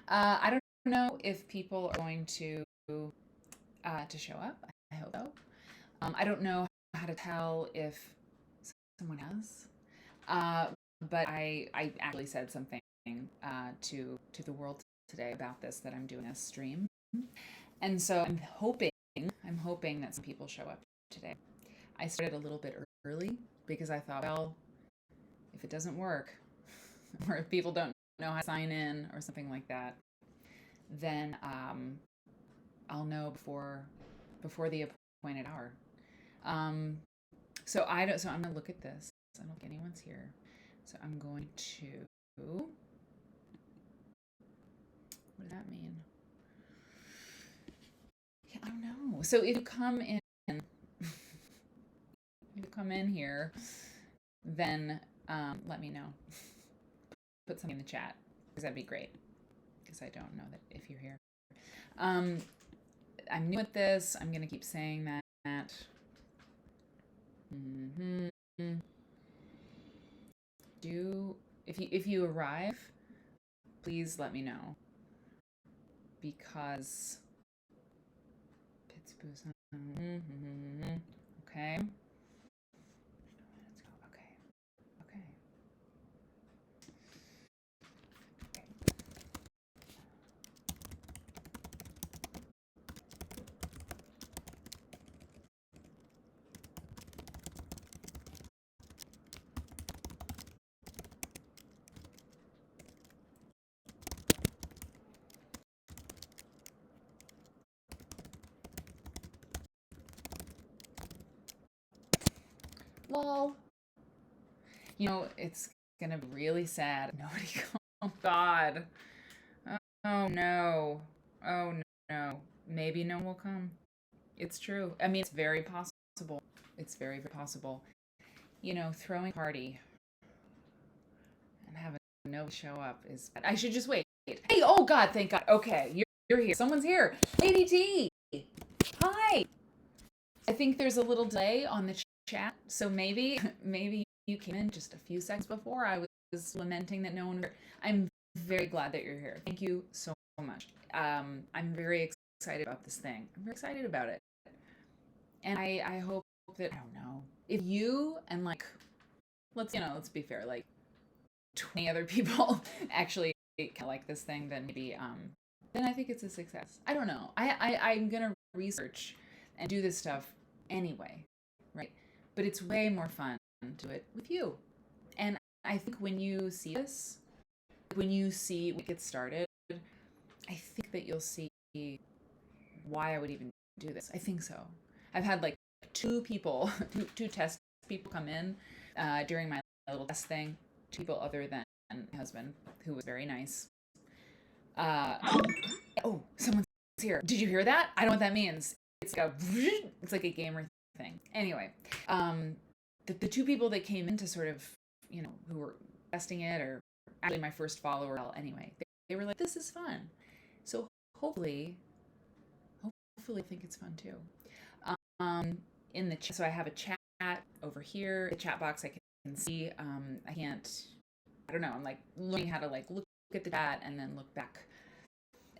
I don't know if people are going to show up. I hope so. I don't know how to tell if someone has. Uh, but I actually said something to the world today about this, that I'm doing a stream, and so I'm hoping that some people show up today. I started a little bit early because I thought, well, if it doesn't work, or if people don't know how to sign in or something like that, then I'll know before the appointed hour. Um, so I don't. So I'm gonna look at this. I don't think anyone's here. So I'm going to. What does that mean? Yeah, I don't know. So if you come in, if you come in here, then let me know. Put something in the chat because that'd be great. Because I don't know that if you're here. Um, I'm new at this. I'm gonna keep saying that. Mm-hmm. Do if you arrive, please let me know because Pittsburgh. Okay. Let's go. Okay. Okay. Lol. It's gonna be really sad. Nobody. Oh God. Oh no. Oh no. Maybe no one will come. It's true. I mean, it's very possible. It's very, very possible. Throwing a party and having no show up is bad. I should just wait. Hey, oh God, thank God. Okay, you're here. Someone's here. Lady T. Hi. I think there's a little delay on the chat, so maybe you came in just a few seconds before I was lamenting that no one was here. I'm very glad that you're here. Thank you so much. I'm very excited about this thing. I'm very excited about it. And I hope that, I don't know, if you and let's be fair, like 20 other people actually like this thing, then maybe then I think it's a success. I don't know. I'm gonna research and do this stuff anyway, right? But it's way more fun to do it with you. And I think when you see this, when you see when it gets started, I think that you'll see why I would even do this. I think so. I've had like two test people come in during my little test thing. Two people other than my husband, who was very nice. Uh, oh, someone's here. Did you hear that? I don't know what that means. It's like a gamer thing. Anyway, the two people that came in to sort of, who were testing it, or actually my first follower, anyway, they were like, this is fun. So hopefully I think it's fun too. Um, in the so I have a chat over here, the chat box I can see. I don't know. I'm like learning how to like look at the chat and then look back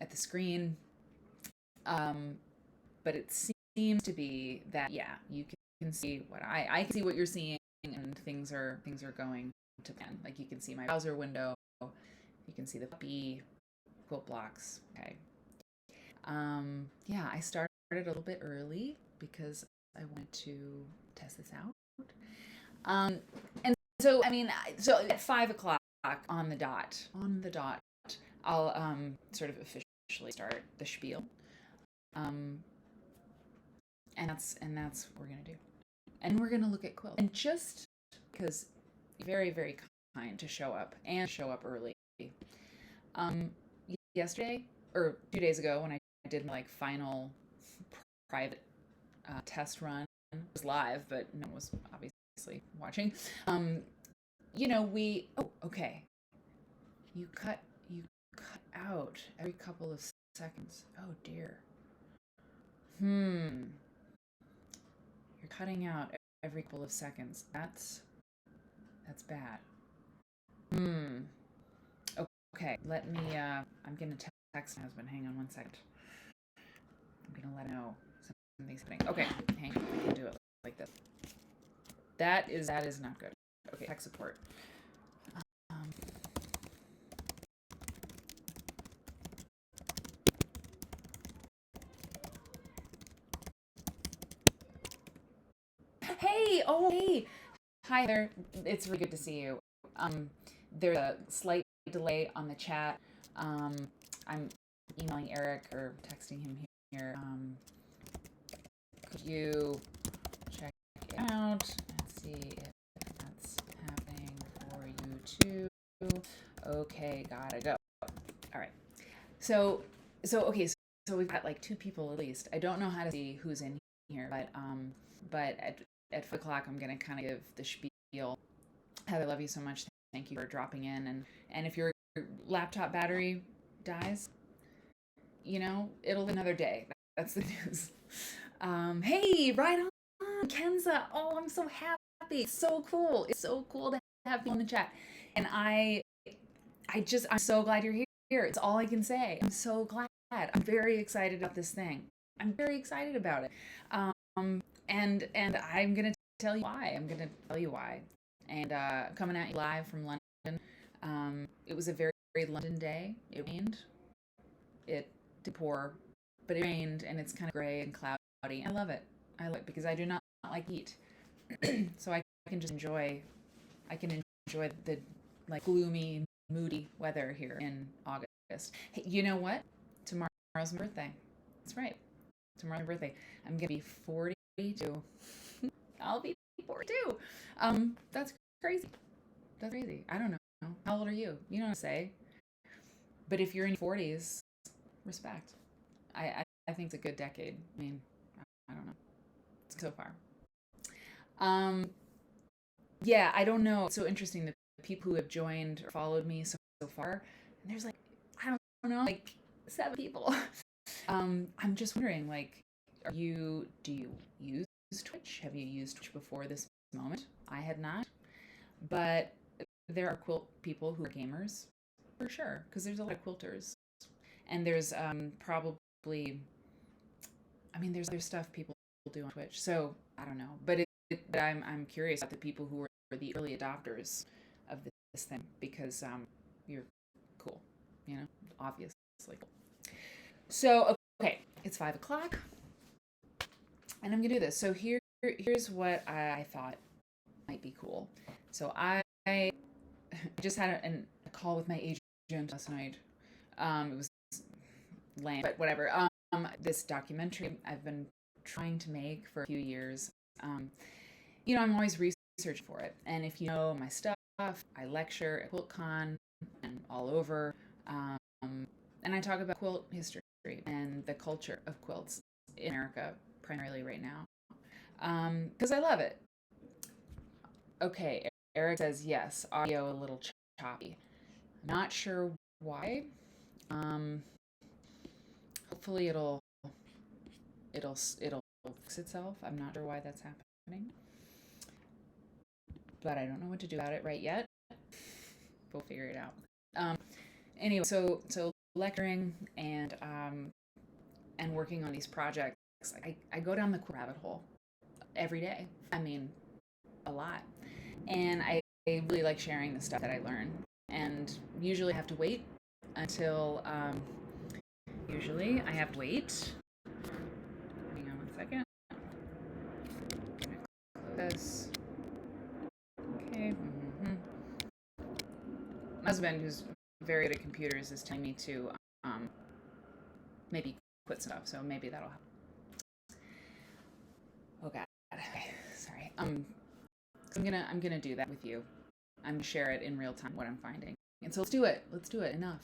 at the screen. But it seems to be that, yeah, you can see what I can see what you're seeing, and things are going to plan. Like you can see my browser window, you can see the puppy quilt blocks. Okay. Yeah, I started a little bit early because I wanted to test this out. Um, and so I mean, so at 5 o'clock on the dot, I'll sort of officially start the spiel. Um, and that's what we're gonna do. And we're gonna look at quilt. And just because you're very, very kind to show up and show up early. Um, Yesterday or 2 days ago, when I did my like final private test run, it was live, but no one was obviously watching. We okay. You cut out every couple of seconds. Oh dear. Hmm. You're cutting out every couple of seconds. That's bad. Hmm. Okay, let me I'm going to text my husband. Hang on one second. I'm gonna let him know something's happening. Okay, hang on. I can do it like this. That is not good. Okay, tech support. Um, hey, oh hey, hi there. It's really good to see you. There's a slight delay on the chat. I'm emailing Eric or texting him here. Could you check it out and see if that's happening for you too? Okay, gotta go. All right. So okay. So we've got like two people at least. I don't know how to see who's in here, but at 5 o'clock I'm gonna kind of give the spiel. Heather, I love you so much. Thank you for dropping in. And if your laptop battery dies, it'll be another day. That's the news. Hey, right on, Kenza. Oh, I'm so happy. It's so cool. It's so cool to have you in the chat. And I'm so glad you're here. It's all I can say. I'm so glad. I'm very excited about this thing. I'm very excited about it. And I'm gonna tell you why. And coming at you live from London. It was a very, very London day. It rained. It did pour, but it rained, and it's kind of gray and cloudy. I love it. Because I do not like heat. So I can just enjoy. I can enjoy the like gloomy, moody weather here in August. Hey, you know what? Tomorrow's my birthday. That's right. Tomorrow's my birthday. I'm gonna be 42. I'll be 42. That's crazy. That's crazy. I don't know. How old are you? You don't say. But if you're in your 40s, respect. I think it's a good decade. I mean, I don't know. So far. Yeah, I don't know. It's so interesting, the people who have joined or followed me so far, and there's like, I don't know, like 7 people. I'm just wondering, like, do you use Twitch? Have you used Twitch before this moment? I had not, but there are quilt people who are gamers, for sure, because there's a lot of quilters, and there's probably, I mean, there's other stuff people do on Twitch, so I don't know, but I'm curious about the people who were the early adopters of this thing, because you're cool, obviously. So okay, it's 5 o'clock, and I'm gonna do this. So here's what I thought might be cool. So I just had a call with my agent last night. It was lame, but whatever. This documentary I've been trying to make for a few years. I'm always researching for it, and if you know my stuff, I lecture at QuiltCon and all over, and I talk about quilt history and the culture of quilts in America, primarily right now, because I love it. Okay, Eric says yes, audio a little choppy. I'm not sure why. Hopefully it'll fix itself. I'm not sure why that's happening, but I don't know what to do about it right yet. We'll figure it out. Anyway, so lecturing and working on these projects, I go down the rabbit hole every day. I mean, a lot. And I really like sharing the stuff that I learn. And usually I have to wait until, hang on one second. Close this. Okay. My husband, who's very good at computers, is telling me to maybe quit stuff, so maybe that'll help. Oh God. Okay. Sorry. I'm gonna do that with you. I'm gonna share it in real time what I'm finding. And so let's do it. Enough.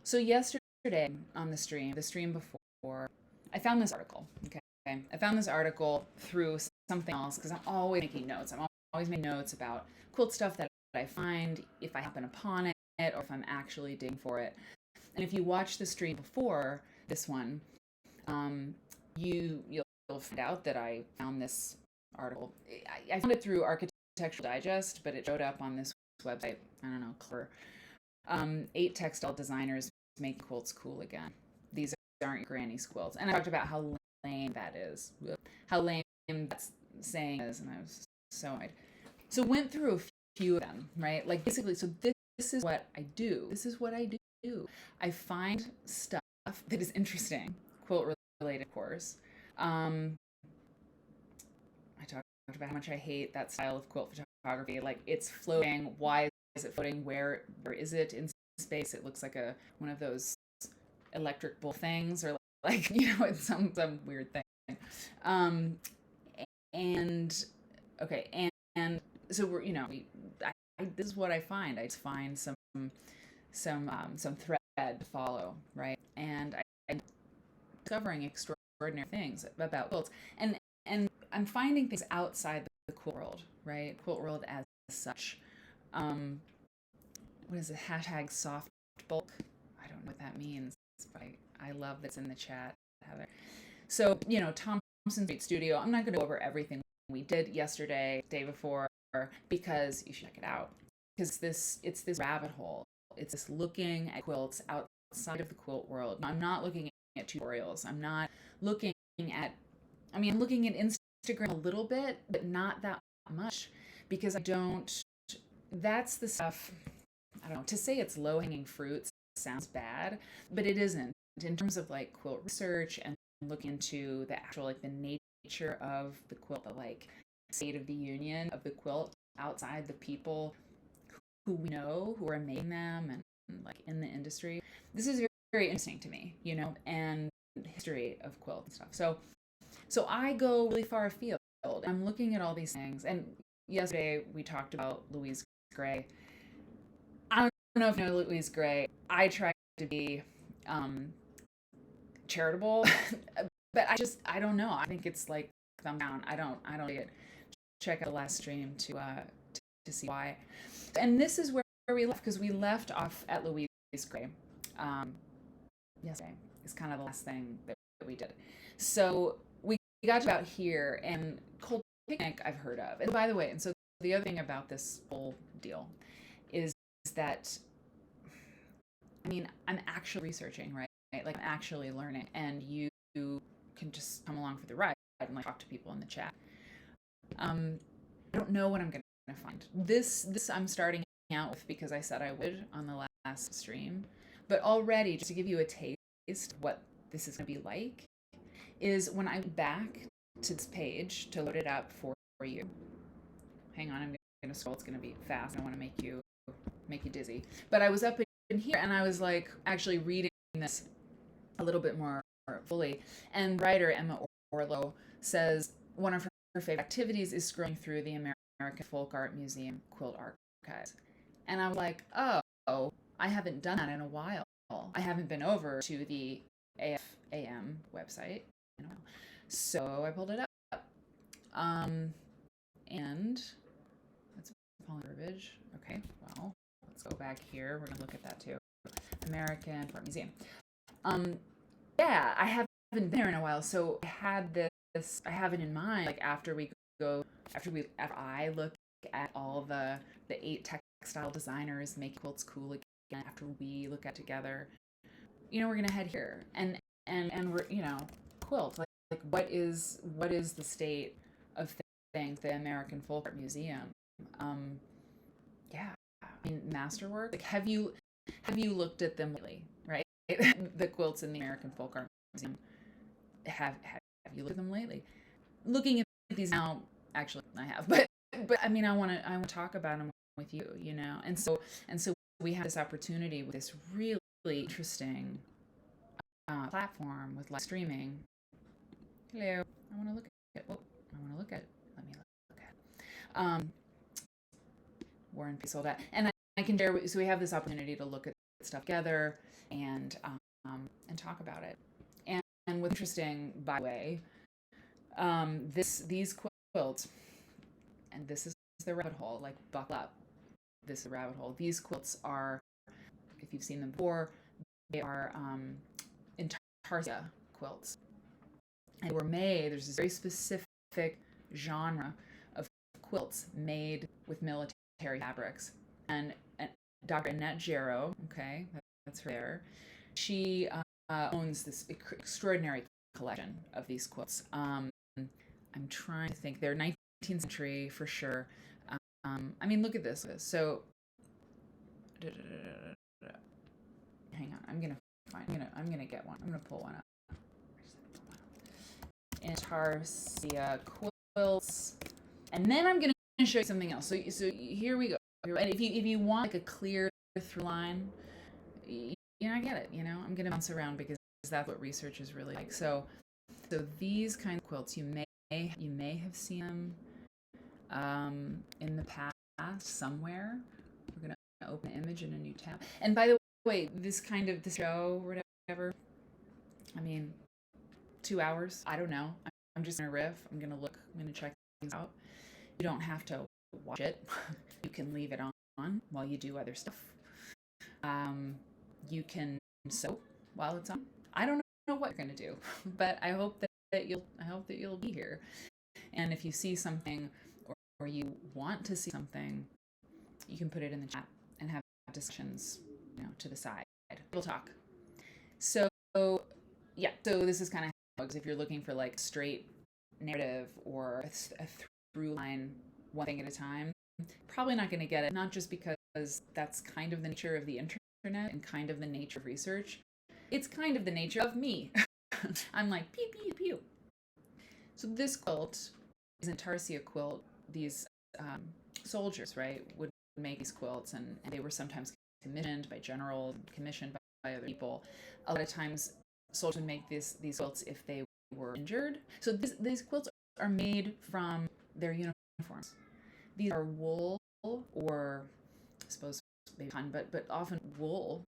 So yesterday on the stream before, I found this article. Okay. I found this article through something else because I'm always making notes. I'm always making notes about quilt stuff that I find, if I happen upon it, or if I'm actually digging for it. And if you watch the stream before this one, you'll find out that I found this article. I found it through Architectural Digest, but it showed up on this website. I don't know, clever. 8 textile designers make quilts cool again. These aren't your granny's quilts. And I talked about how lame that is. How lame that saying is, and I was so annoyed. So went through a few of them, right? Like basically, so this is what I do. This is what I do. I find stuff that is interesting, quilt related, of course. I talked about how much I hate that style of quilt photography. Like it's floating. Why is it floating? Where is it in space? It looks like one of those electric bull things, or like it's some weird thing. And okay, and so we're this is what I find. I just find some thread to follow, right? And I'm discovering extraordinary things about quilts, and I'm finding things outside the quilt world, right? Quilt world as such. What is it? Hashtag soft bulk. I don't know what that means, but I love that's in the chat, Heather. So Thompson Street Studio. I'm not going to go over everything we did yesterday, day before, because you should check it out. Because it's this rabbit hole. It's this looking at quilts outside of the quilt world. I'm not looking at tutorials. I'm not looking at. I'm looking at Instagram a little bit, but not that much, because I don't. That's the stuff. I don't know. To say it's low-hanging fruit sounds bad, but it isn't. In terms of like quilt research and looking into the actual the nature of the quilt, the state of the union of the quilt outside the people who we know who are making them and in the industry. This is very, very interesting to me, and the history of quilt and stuff. So I go really far afield. I'm looking at all these things, and yesterday we talked about Louise Gray. I don't know if you know Louise Gray. I try to be charitable, but I don't know. I think it's thumb down. I don't get it. Check out the last stream to see why. And this is where we left, because we left off at Louise Gray yesterday. It's kind of the last thing that we did. So we got to about here, and Cold Picnic I've heard of. And by the way, and so the other thing about this whole deal is that I'm actually researching, right? I'm actually learning, and you can just come along for the ride and talk to people in the chat. I don't know what I'm going to find. This I'm starting out with because I said I would on the last stream, but already, just to give you a taste of what this is going to be like, is when I went back to this page to load it up for you. Hang on, I'm going to scroll. It's going to be fast. I don't want to make you dizzy. But I was up in here, and I was actually reading this a little bit more fully. And writer Emma Orlow says one of her favorite activities is scrolling through the American Folk Art Museum quilt archives. And I was like, oh, I haven't done that in a while. I haven't been over to the AFAM website in a while. So I pulled it up. And that's Paul Burbage. Okay, well, let's go back here. We're going to look at that too. American Art Museum. Yeah, I haven't been there in a while, so I had this. I have it in mind. After I look at all the 8 textile designers make quilts cool again. After we look at together, we're gonna head here and we're quilt. What is the state of things? The American Folk Art Museum. Yeah, masterwork. Have you looked at them lately? Right. The quilts in the American Folk Art Museum. Have you looked at them lately? Looking at these now, actually, I have, but I want to talk about them with you, and so we have this opportunity with this really interesting platform with live streaming. Hello, I want to look at it. Let me look at it. War and Peace, sold out, and I can share. So we have this opportunity to look at stuff together and talk about it. And what's interesting, by the way, these quilts, and this is the rabbit hole. Buckle up. This is the rabbit hole. These quilts are, if you've seen them before, they are intarsia quilts, and they were made. There's this very specific genre of quilts made with military fabrics, and Dr. Annette Gero, okay, that's her there. She owns this extraordinary collection of these quilts. I'm trying to think. They're 19th century for sure. I mean, look at this. So, hang on. I'm gonna get one. I'm gonna pull one up. Intarsia quilts, and then I'm gonna show you something else. So here we go. And if you want like a clear through line, I get it. I'm gonna bounce around because that's what research is really like. So these kind of quilts, you may have seen them in the past somewhere. We're gonna open an image in a new tab. And by the way, this show or whatever, I mean, 2 hours. I don't know. I'm just gonna riff. I'm gonna check things out. You don't have to watch it. You can leave it on while you do other stuff. You can sew while it's on. I don't know what you're gonna do, but I hope that you'll be here. And if you see something or you want to see something, you can put it in the chat and have discussions, to the side. We'll talk. So yeah, so this is kind of if you're looking for like straight narrative or a through line, one thing at a time, probably not going to get it. Not just because that's kind of the nature of the internet and kind of the nature of research. It's kind of the nature of me. I'm like pew pew pew. So this quilt is an Intarsia quilt. These soldiers, right, would make these quilts, and they were sometimes commissioned by generals, commissioned by other people. A lot of times, soldiers would make these quilts if they were injured. So these quilts are made from their uniforms. These are wool, or I suppose maybe cotton, but often wool.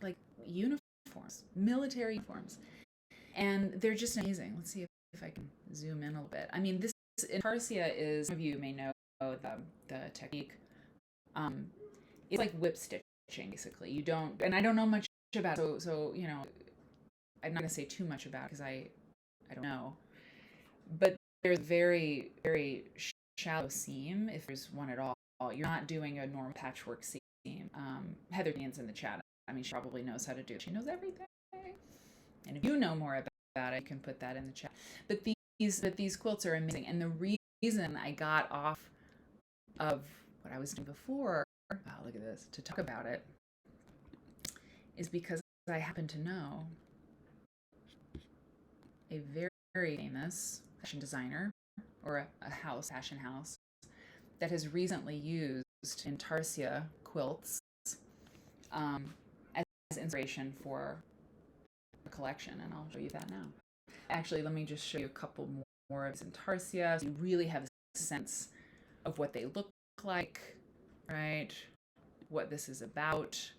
Like uniforms, military uniforms, and they're just amazing. Let's see if I can zoom in a little bit. I mean, this Intarsia is, some of you may know the technique. It's like whip stitching, basically. You don't, and I don't know much about it, so I'm not gonna say too much about it because I don't know. But there's very, very shallow seam, if there's one at all. You're not doing a normal patchwork seam. Heather Dean's in the chat. I mean, she probably knows how to do it. She knows everything. And if you know more about it, you can put that in the chat. But these quilts are amazing. And the reason I got off of what I was doing before, look at this, to talk about it, is because I happen to know a very, very famous fashion designer, or a fashion house, that has recently used Intarsia quilts as inspiration for a collection, and I'll show you that now. Actually, let me just show you a couple more of these Intarsia, so you really have a sense of what they look like, right? What this is about.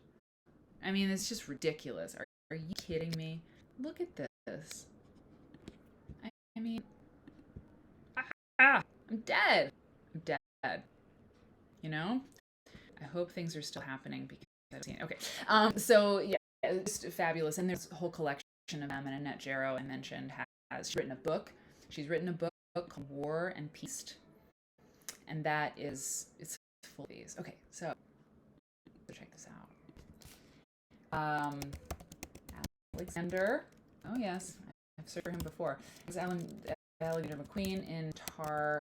I mean, it's just ridiculous. Are you kidding me? Look at this. I mean, I'm dead. I'm dead. I hope things are still happening because I've seen it. Okay. So yeah, it's just fabulous. And there's a whole collection of them. And Annette Jarrow, I mentioned, she's written a book. She's written a book called War and Peace. And it's full of these. Okay, so check this out. Alexander. Oh yes, I've searched for him before. It's Alexander McQueen in Intarsia.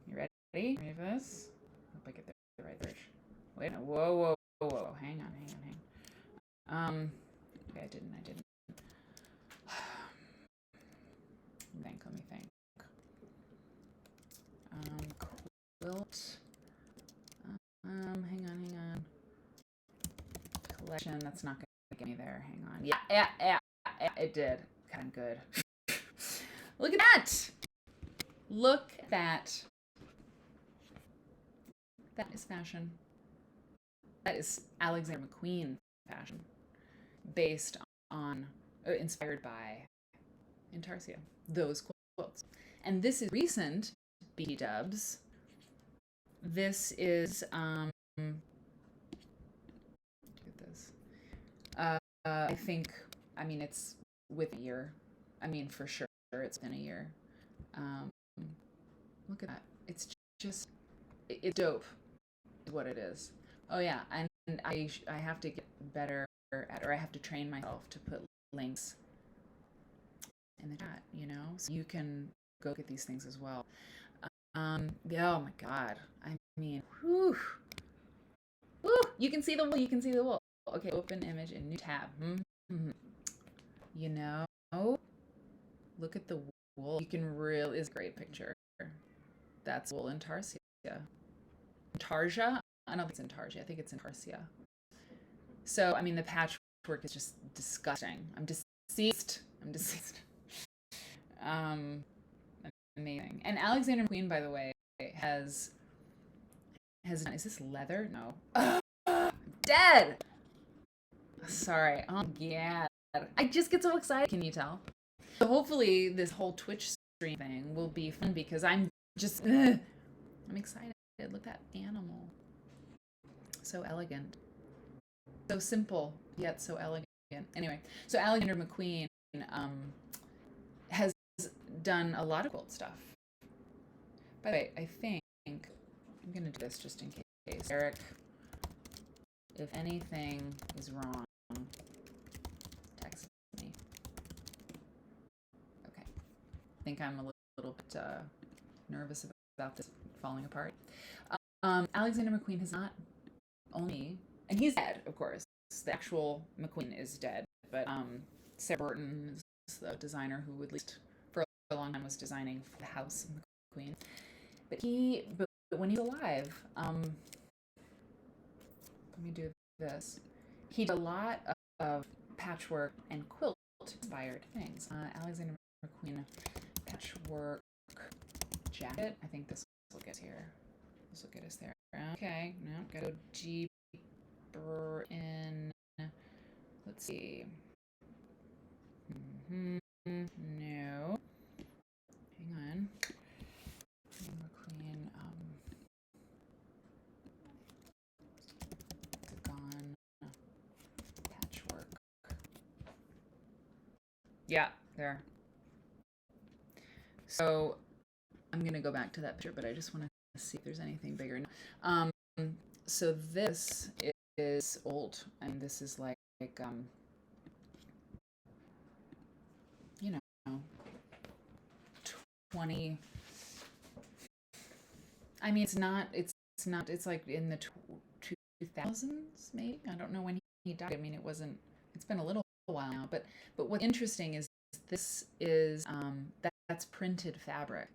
You ready? Ready for this? Hope I get the right search. Wait, no. Whoa. Hang on. Okay, I didn't. Let me think. Quilt. Hang on. Collection. That's not gonna get me there. Hang on. Yeah. It did. Kind of good. Look at that. Look at that. That is fashion. That is Alexander McQueen fashion, based on, inspired by Intarsia. Those quilts. And this is recent BT Dubs. This is look at this. I think, it's with a year. For sure it's been a year. Look at that. It's dope, is what it is. Oh yeah, and I have to get better at, or I have to train myself to put links in the chat, so you can go get these things as well. Yeah, oh my God. I mean, whew. Whew, you can see the wool. You can see the wool. Okay, open image in new tab. Look at the wool. You can really, is a great picture. That's wool intarsia. Intarsia? I don't think it's intarsia. I think it's intarsia. So, I mean, the patchwork is just disgusting. I'm deceased. Amazing. And Alexander McQueen, by the way, has is this leather? No. I'm dead. Sorry. Oh yeah. I just get so excited. Can you tell? So hopefully this whole Twitch stream thing will be fun because I'm just I'm excited. Look at that animal. So elegant. So simple yet so elegant. Anyway, so Alexander McQueen has done a lot of quilt stuff. By the way, I think I'm going to do this just in case. Eric, if anything is wrong, text me. Okay. I think I'm a little bit nervous about this falling apart. Alexander McQueen has not only, and he's dead, of course. The actual McQueen is dead, but Sarah Burton is the designer who, at least for a long time, was designing for the House of McQueen. But when he's alive, let me do this. He did a lot of patchwork and quilt inspired things. Alexander McQueen patchwork jacket. I think this will get here. This will get us there. Okay, no, gotta go deeper in. Let's see. No. Hang on. McQueen. Gone. Patchwork. Yeah, there. So I'm gonna go back to that picture, but I just want to see if there's anything bigger. So this is old, and this is like 20. I mean, it's not. It's like in the 2000s, maybe. I don't know when he died. I mean, it's been a little while now. But what's interesting is this is that's printed fabric.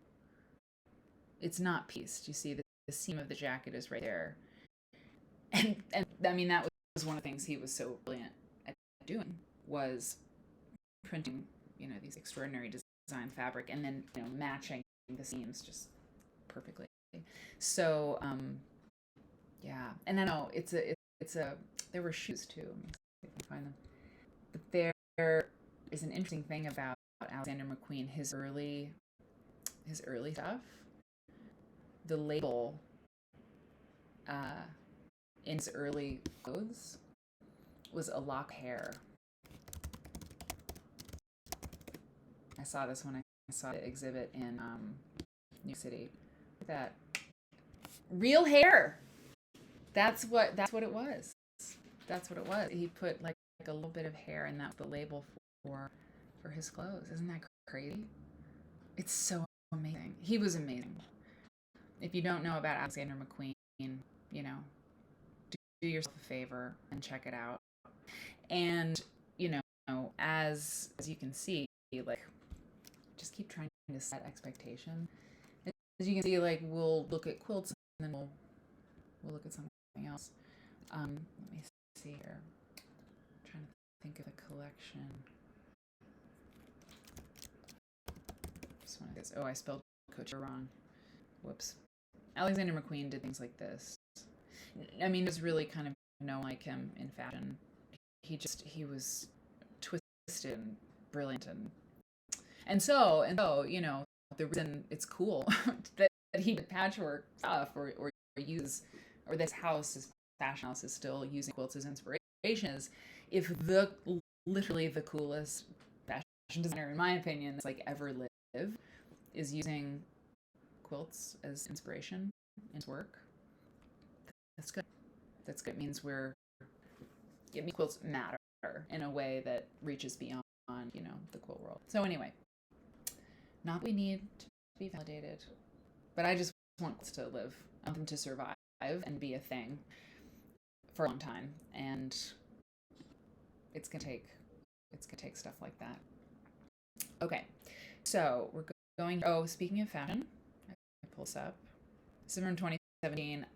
It's not pieced. You see the seam of the jacket is right there. And I mean, that was one of the things he was so brilliant at doing, was printing, these extraordinary design fabric and then, matching the seams just perfectly. So, yeah. And I know there were shoes too. Let me see if I can find them. But there is an interesting thing about Alexander McQueen, his early stuff. The label in his early clothes was a lock of hair. I saw this when I saw the exhibit in New York City. Look at that. Real hair. That's what it was. That's what it was. He put like a little bit of hair, and that's the label for his clothes. Isn't that crazy? It's so amazing. He was amazing. If you don't know about Alexander McQueen, do yourself a favor and check it out. And as you can see, like, just keep trying to set expectation. As you can see, like, we'll look at quilts and then we'll look at something else. Let me see here. I'm trying to think of a collection. Just one of these. Oh, I spelled couture wrong. Whoops. Alexander McQueen did things like this. I mean, it was really kind of known like him in fashion. He was twisted and brilliant, and so the reason it's cool that he did patchwork stuff or this fashion house is still using quilts as inspiration is if literally the coolest fashion designer, in my opinion, that's like ever lived, is using quilts as inspiration in his work. That's good. It means quilts matter. in a way that reaches beyond, the quilt world. So anyway, not that we need to be validated, but I just want quilts to live, I want them to survive and be a thing for a long time. And it's gonna take stuff like that. Okay, so we're going. Oh, speaking of fashion, I pull this up. This is from 2017.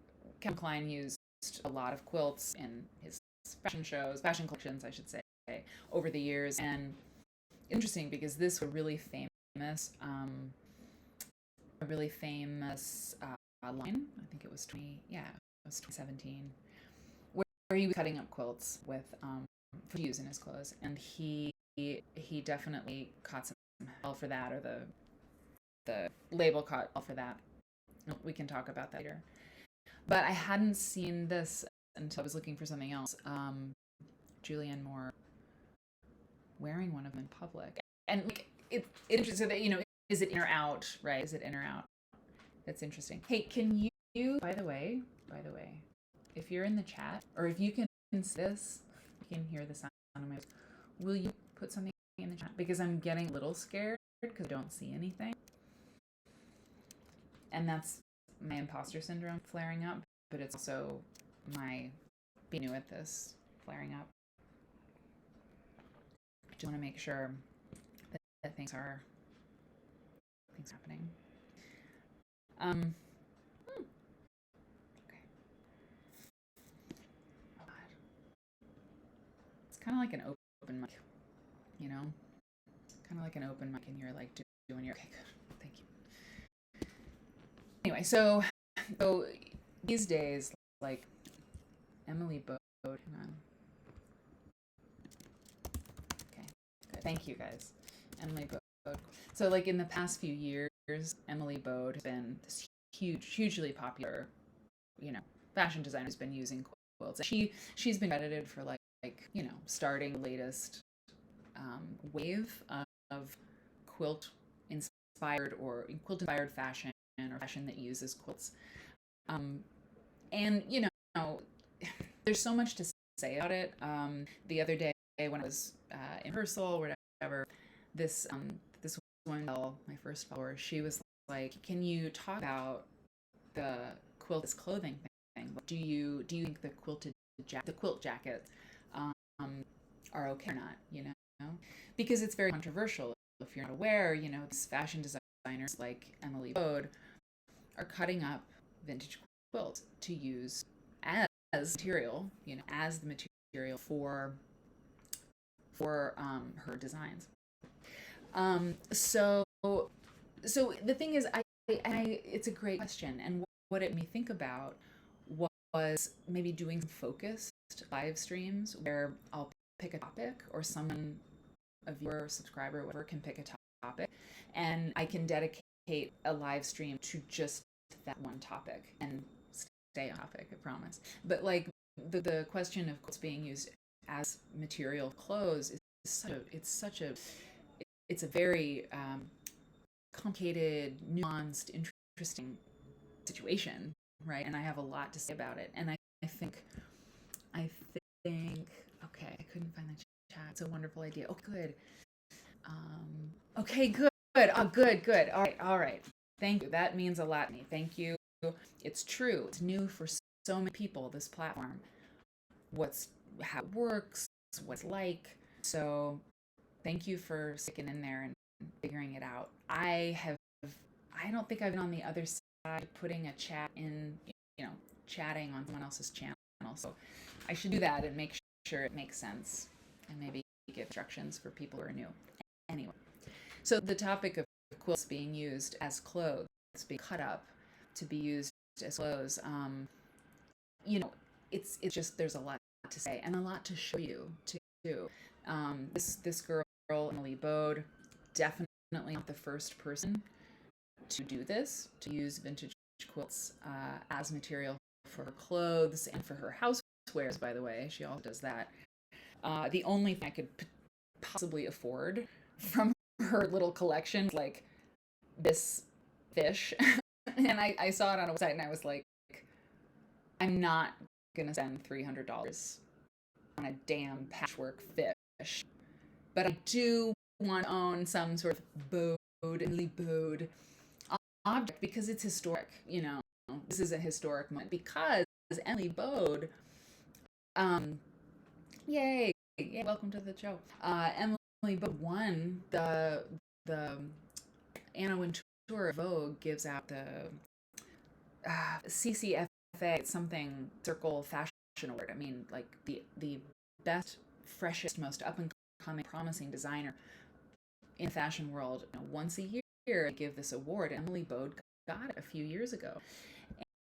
Calvin Klein used a lot of quilts in his fashion collections, I should say, over the years. And interesting because this was a really famous line. I think it was 2017, where he was cutting up quilts with for use in his clothes, and he definitely caught some hell for that, or the label caught hell for that. We can talk about that later. But I hadn't seen this until I was looking for something else. Julianne Moore wearing one of them in public, and like it's interesting that is it in or out, right? Is it in or out? That's interesting. Hey, can you by the way, if you're in the chat, or if you can see this, you can hear the sound of my voice, will you put something in the chat? Because I'm getting a little scared because I don't see anything. And that's my imposter syndrome flaring up, but it's also my being new at this flaring up. I just want to make sure that things are happening. Okay. Oh God. It's kind of like an open mic, kind of like an open mic, and you're like doing your, okay, good, thank you. Anyway, so these days, like Emily Bode, hang on. Okay, good. Thank you guys. Emily Bode. So like in the past few years, Emily Bode has been this hugely popular, fashion designer who's been using quilts. She's been credited for like starting the latest wave of quilt inspired fashion, or fashion that uses quilts. And there's so much to say about it. The other day when I was in rehearsal or whatever, this one girl, my first follower, she was like, "Can you talk about the quilt as clothing thing? Do you think the quilt jackets are okay or not? Because it's very controversial. If you're not aware, these fashion designers like Emily Bode are cutting up vintage quilts to use as material, as the material for her designs. So the thing is, it's a great question, and what it made me think about was maybe doing some focused live streams where I'll pick a topic, or someone, a viewer, subscriber, whatever, can pick a topic, and I can dedicate a live stream to just that one topic and stay on topic, I promise. But like the question of quilts being used as material clothes is it's a very complicated, nuanced, interesting situation, right? And I have a lot to say about it. And I think, okay, I couldn't find the chat. It's a wonderful idea. Oh, good. Okay, good. Oh, good. All right. Thank you. That means a lot to me. Thank you. It's true. It's new for so many people, this platform. How it works, what it's like. So thank you for sticking in there and figuring it out. I don't think I've been on the other side putting a chat in, chatting on someone else's channel. So I should do that and make sure it makes sense, and maybe give instructions for people who are new. Anyway, so the topic of quilts being used as clothes, being cut up to be used as clothes, it's just, there's a lot to say and a lot to show you too. This girl, Emily Bode, definitely not the first person to do this, to use vintage quilts as material for her clothes and for her housewares, by the way. She also does that. The only thing I could possibly afford from her little collection, like this fish, and I saw it on a website and I was like, I'm not gonna spend $300 a damn patchwork fish, but I do want to own some sort of Emily Bode object because it's historic. This is a historic moment because Emily Bode, um, yay, welcome to the show. Emily Bode won the Anna Wintour Vogue gives out the CCFA something Circle Fashion Award. I mean, like the best, freshest, most up and coming, promising designer in the fashion world. Once a year, they give this award. Emily Bode got it a few years ago,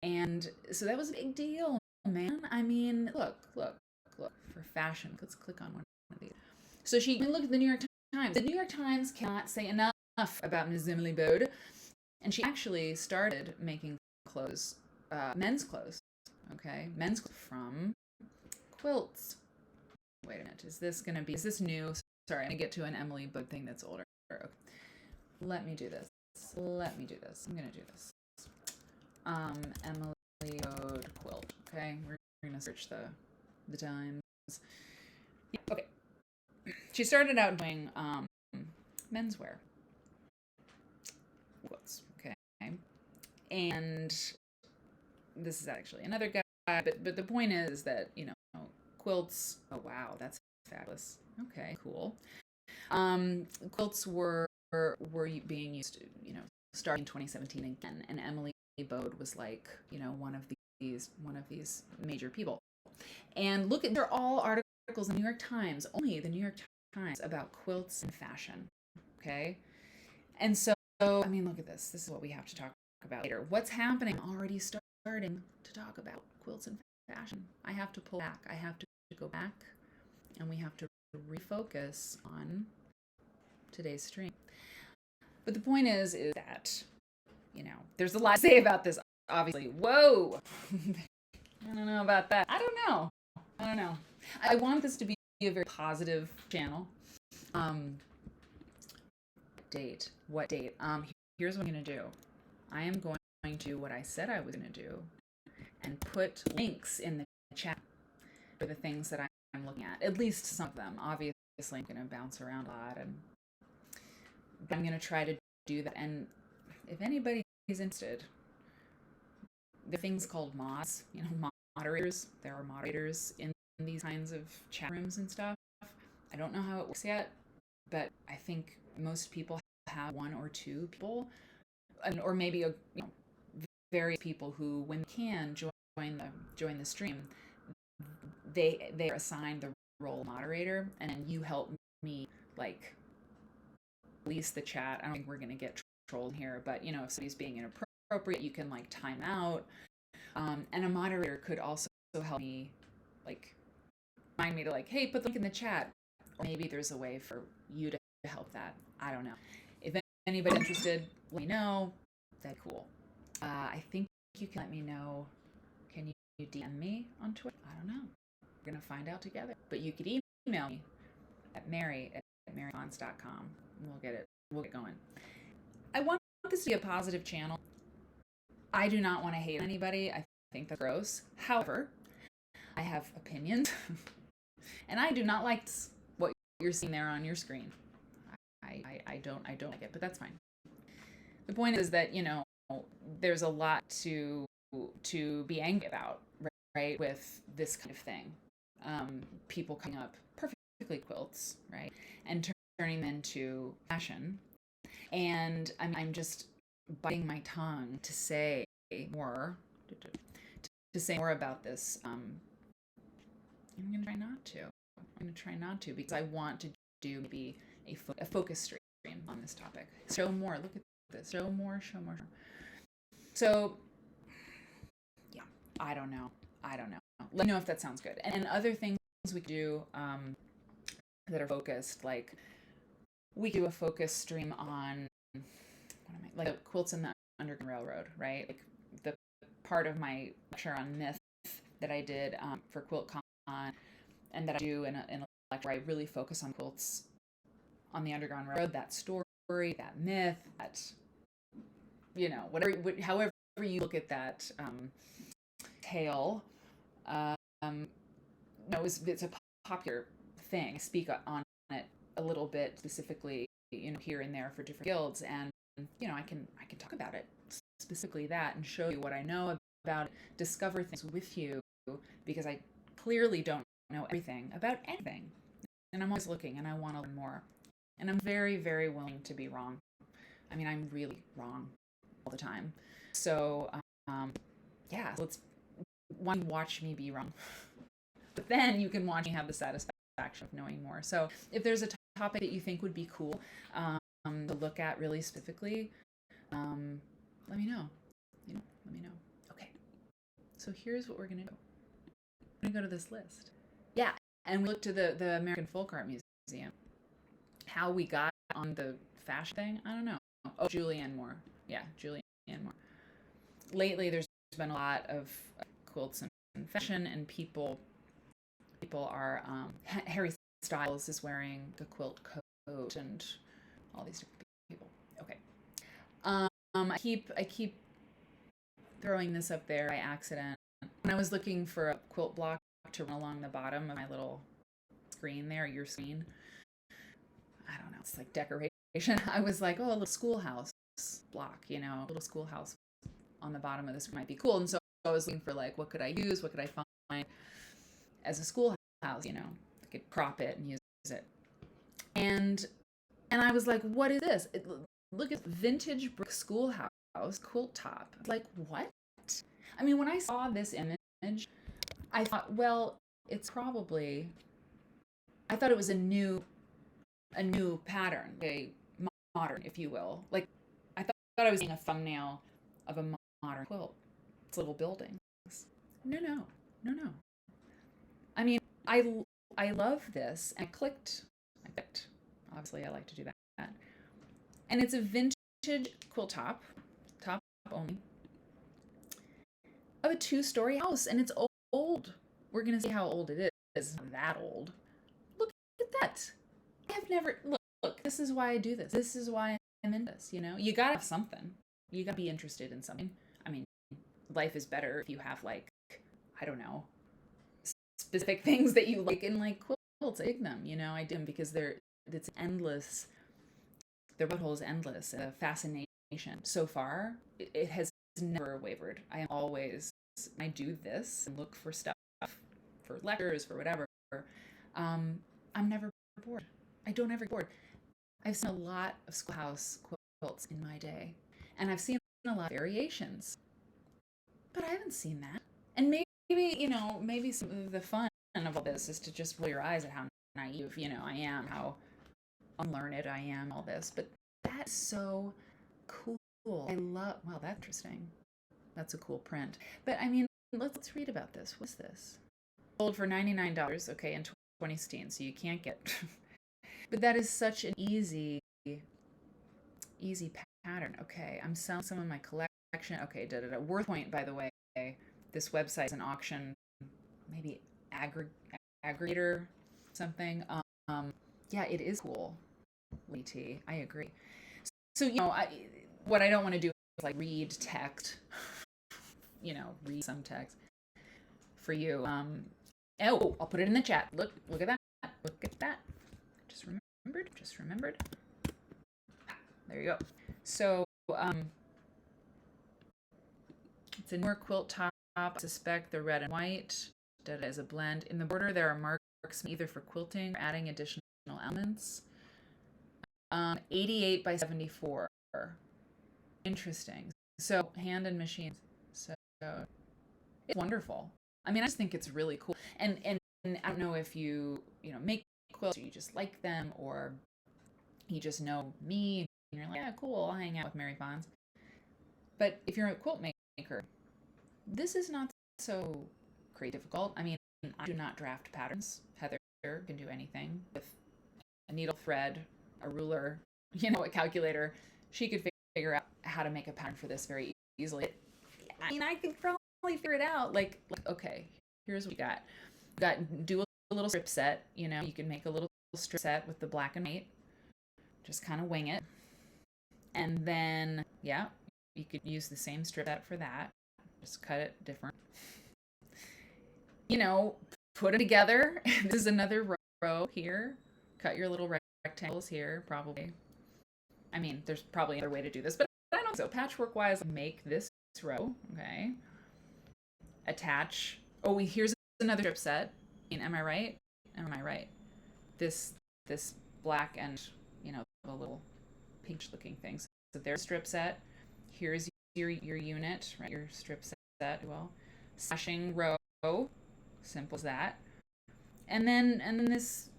and so that was a big deal, man. I mean, look for fashion. Let's click on one of these. So look at the New York Times. The New York Times cannot say enough about Ms. Emily Bode, and she actually started making clothes, men's clothes. Okay, men's clothes from quilts. Wait a minute, is this new? Sorry, I'm gonna get to an Emily Bode thing that's older. Okay. Let me do this. I'm gonna do this. Emily Bode quilt. Okay, we're gonna search the Times. Okay, she started out doing menswear quilts. Okay, and this is actually another guy, but the point is that quilts. Oh wow, that's fabulous. Okay, cool. Quilts were being used, starting in 2017 again, and Emily Bode was like, one of these major people. And look, they're all articles in the New York Times, only the New York Times, about quilts and fashion. Okay, and so I mean, look at this. This is what we have to talk about later. What's happening? Already starting to talk about quilts and fashion. I have to pull back. I have to go back, and we have to refocus on today's stream. But the point is that, there's a lot to say about this, obviously. Whoa! I don't know about that. I don't know. I want this to be a very positive channel. What date? Here's what I'm going to do. I am going to do what I said I was going to do and put links in the chat for the things that I'm looking at least some of them. Obviously, I'm going to bounce around a lot, but I'm going to try to do that. And if anybody's interested, there are things called mods, moderators. There are moderators in these kinds of chat rooms and stuff. I don't know how it works yet, but I think most people have one or two people, or maybe various people who, when they can, join the stream. They are assigned the role of moderator, and then you help me police the chat. I don't think we're gonna get trolled here, but if somebody's being inappropriate, you can time out. And a moderator could also help me, remind me to hey, put the link in the chat, or maybe there's a way for you to help that. I don't know. If anybody's interested, let me know. That's cool. I think you can let me know. Can you DM me on Twitter? I don't know. We're gonna find out together. But you could email me at mary@maryfonts.com. We'll get going. I want this to be a positive channel. I do not want to hate anybody. I think that's gross. However, I have opinions, and I do not like what you're seeing there on your screen. I don't like it, but that's fine. The point is that there's a lot to be angry about, right? With this kind of thing, people coming up perfectly quilts, right, and turning them into fashion, and I'm just biting my tongue to say more about this. I'm gonna try not to because I want to do maybe a focus stream on this topic. Show more. Look at this. Show more. So yeah, I don't know. Let me know if that sounds good. And other things we could do that are focused, we do a focus stream on the quilts in the Underground Railroad, right? The part of my lecture on myth that I did for QuiltCon, and that I do in a lecture where I really focus on quilts on the Underground Railroad, that story, that myth, that however you look at that tale, it's a popular thing. I speak on it a little bit specifically, here and there for different guilds, and I can talk about it, specifically that, and show you what I know about it, discover things with you, because I clearly don't know everything about anything, and I'm always looking, and I want to learn more, and I'm very, very willing to be wrong. I mean, I'm really wrong all the time. So, yeah, let's one watch me be wrong, but then you can watch me have the satisfaction of knowing more. So, if there's a topic that you think would be cool to look at really specifically, let me know. Let me know. Okay. So here's what we're gonna do. We're gonna go to this list. Yeah, and we look to the American Folk Art Museum. How we got on the fashion thing, I don't know. Oh, Julianne Moore. Yeah, Julianne Moore. Lately, there's been a lot of quilts and fashion, and people are Harry Styles is wearing a quilt coat, and all these different people. Okay. I keep throwing this up there by accident. When I was looking for a quilt block to run along the bottom of my little screen there, your screen, I don't know, it's like decoration. I was like, oh, a little schoolhouse block, a little schoolhouse on the bottom of this might be cool. And so I was looking for, like, what could I use? What could I find as a schoolhouse? I could crop it and use it. And I was like, what is this? Look at vintage brick schoolhouse quilt top. Like, what? I mean, when I saw this image, I thought, well, it's probably, I thought it was a new pattern, a modern, if you will. Like, I thought I was seeing a thumbnail of a modern quilt. It's little buildings. No. I mean, I love this. And I clicked. Obviously, I like to do that. And it's a vintage quilt top only, of a 2-story house, and it's old. We're gonna see how old it is. It's not that old. Look at that. I have never look. This is why I do this. This is why I'm in this. You gotta have something. You gotta be interested in something. I mean, life is better if you have, like, I don't know, specific things that you like, and like quilts. I dig them. I do them because it's endless. The rabbit hole is endless. The fascination so far, it has never wavered. I do this and look for stuff, for lectures, for whatever. I'm never bored. I don't ever get bored. I've seen a lot of schoolhouse quilts in my day, and I've seen a lot of variations, but I haven't seen that. And maybe some of the fun of all this is to just roll your eyes at how naive, I am, how unlearned I am, all this. But that's so cool. Wow, that's interesting. That's a cool print. But I mean, let's read about this. What's this? Sold for $99, okay, in 2016, so you can't get. But that is such an easy pattern. Okay, I'm selling some of my collection. Okay, WorthPoint, by the way, this website is an auction, maybe aggregator, something. Yeah, it is cool. T, I agree. So what I don't want to do is, like, read text, read some text for you. I'll put it in the chat. Look at that. Look at that. Just remembered. There you go. So, it's a newer quilt top. I suspect the red and white. As a blend. In the border, there are marks either for quilting or adding additional elements. 88 by 74. Interesting. So, hand and machines. So, it's wonderful. I mean, I just think it's really cool. And I don't know if you make quilts, or you just like them, or you just know me and you're like, yeah, cool, I'll hang out with Mary Bonds. But if you're a quilt maker, this is not so crazy difficult. I mean, I do not draft patterns. Heather can do anything with a needle, thread, a ruler, a calculator. She could figure out how to make a pattern for this very easily. I mean, I could probably figure it out. Like, okay, here's what we got. Do a little strip set. You can make a little strip set with the black and white. Just kind of wing it. And then, yeah, you could use the same strip set for that. Just cut it different. put them together. This is another row here. Cut your little rectangles here, probably. I mean, there's probably another way to do this, but I don't think so. Patchwork wise, make this row, okay? Attach. Oh, here's another strip set. I mean, am I right? Am I right? This black and, the little pinch looking things. So there's strip set. Here's your unit, right? Your strip set, well. Slashing row. Simple as that. And then this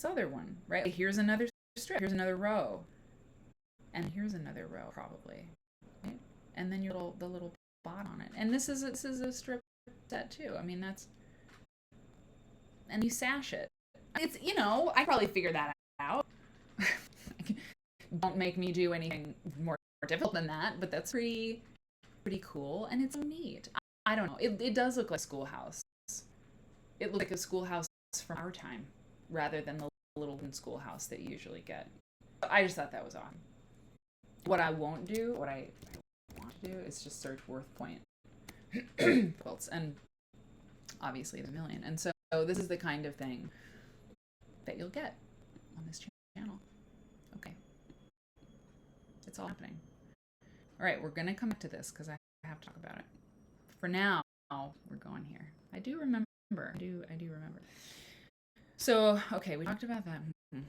other one, right? Here's another strip. Here's another row. And here's another row, probably. Right? And then the little bot on it. And this is a strip set too. I mean, and you sash it. It's, I probably figured that out. Don't make me do anything more difficult than that, but that's pretty cool, and it's so neat. I don't know. It does look like a schoolhouse. It looks like a schoolhouse from our time, rather than the little schoolhouse that you usually get. I just thought that was awesome. What I want to do is just search Worth Point quilts, and obviously the million. And so this is the kind of thing that you'll get on this channel. Okay. It's all happening. All right, we're going to come back to this because I have to talk about it. For now, we're going here. I do remember. I do remember. So, okay, we talked about that. We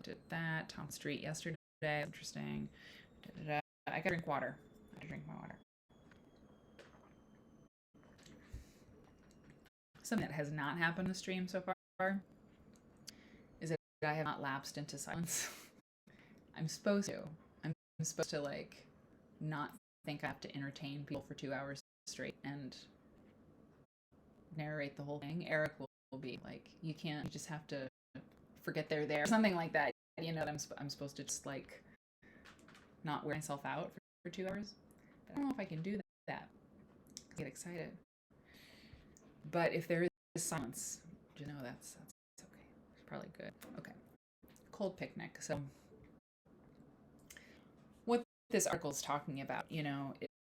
did that. Tom Street yesterday. Interesting. I gotta drink water. I gotta drink my water. Something that has not happened in the stream so far is that I have not lapsed into silence. I'm supposed to, not think I have to entertain people for 2 hours straight and narrate the whole thing. Eric will be like, you just have to forget they're there. Something like that. I'm supposed to just not wear myself out for 2 hours. But I don't know if I can do that. I get excited. But if there is silence, that's okay. It's probably good. Okay. Cold picnic. So what this article is talking about,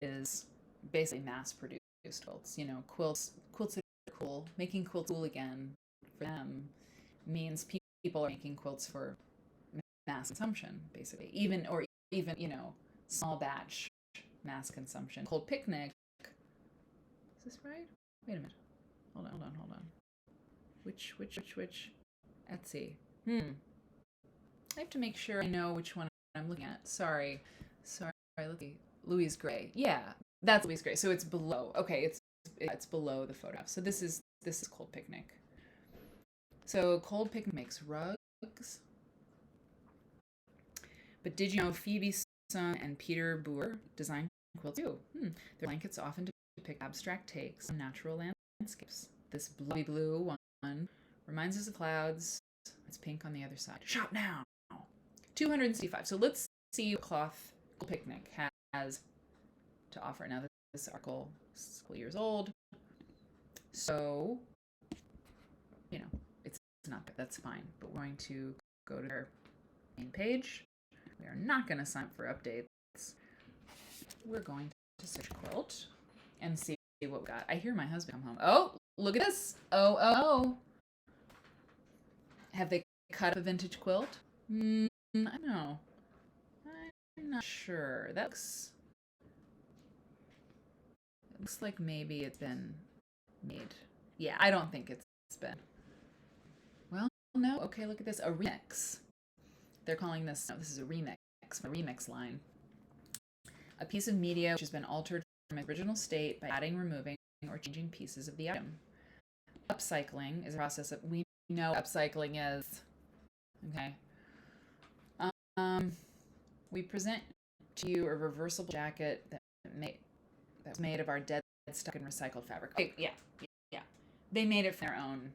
is basically mass-produced quilts. Quilts that are cool. Making quilts cool again for them means people are making quilts for mass consumption, basically. Even small batch mass consumption. Cold picnic. Is this right? Wait a minute. Hold on. Which? Etsy. I have to make sure I know which one I'm looking at. Sorry. Louise Gray. Yeah, that's Louise Gray. So it's below. Okay, it's below the photograph. So this is Cold Picnic. So Cold Picnic makes rugs. But did you know Phoebe Sun and Peter Boer design quilts too? Their blankets often depict abstract takes on natural landscapes. This blue one reminds us of clouds. It's pink on the other side. Shop now. 265. So let's see what Cloth Picnic has to offer. Now this article is a couple years old, so it's not good. That's fine. But we're going to go to their main page. We are not going to sign up for updates. We're going to search quilt and see what we got. I hear my husband come home. Oh, look at this. Oh. Have they cut up a vintage quilt? I don't know. I'm not sure. It looks like maybe it's been made. Yeah, I don't think it's been. Well, no. Okay, look at this. A remix. They're calling this, no, this is a remix line. A piece of media which has been altered from its original state by adding, removing, or changing pieces of the item. Upcycling is a process that we know upcycling is. Okay. We present to you a reversible jacket that's made of our dead stock and recycled fabric. Okay, yeah. They made it from their own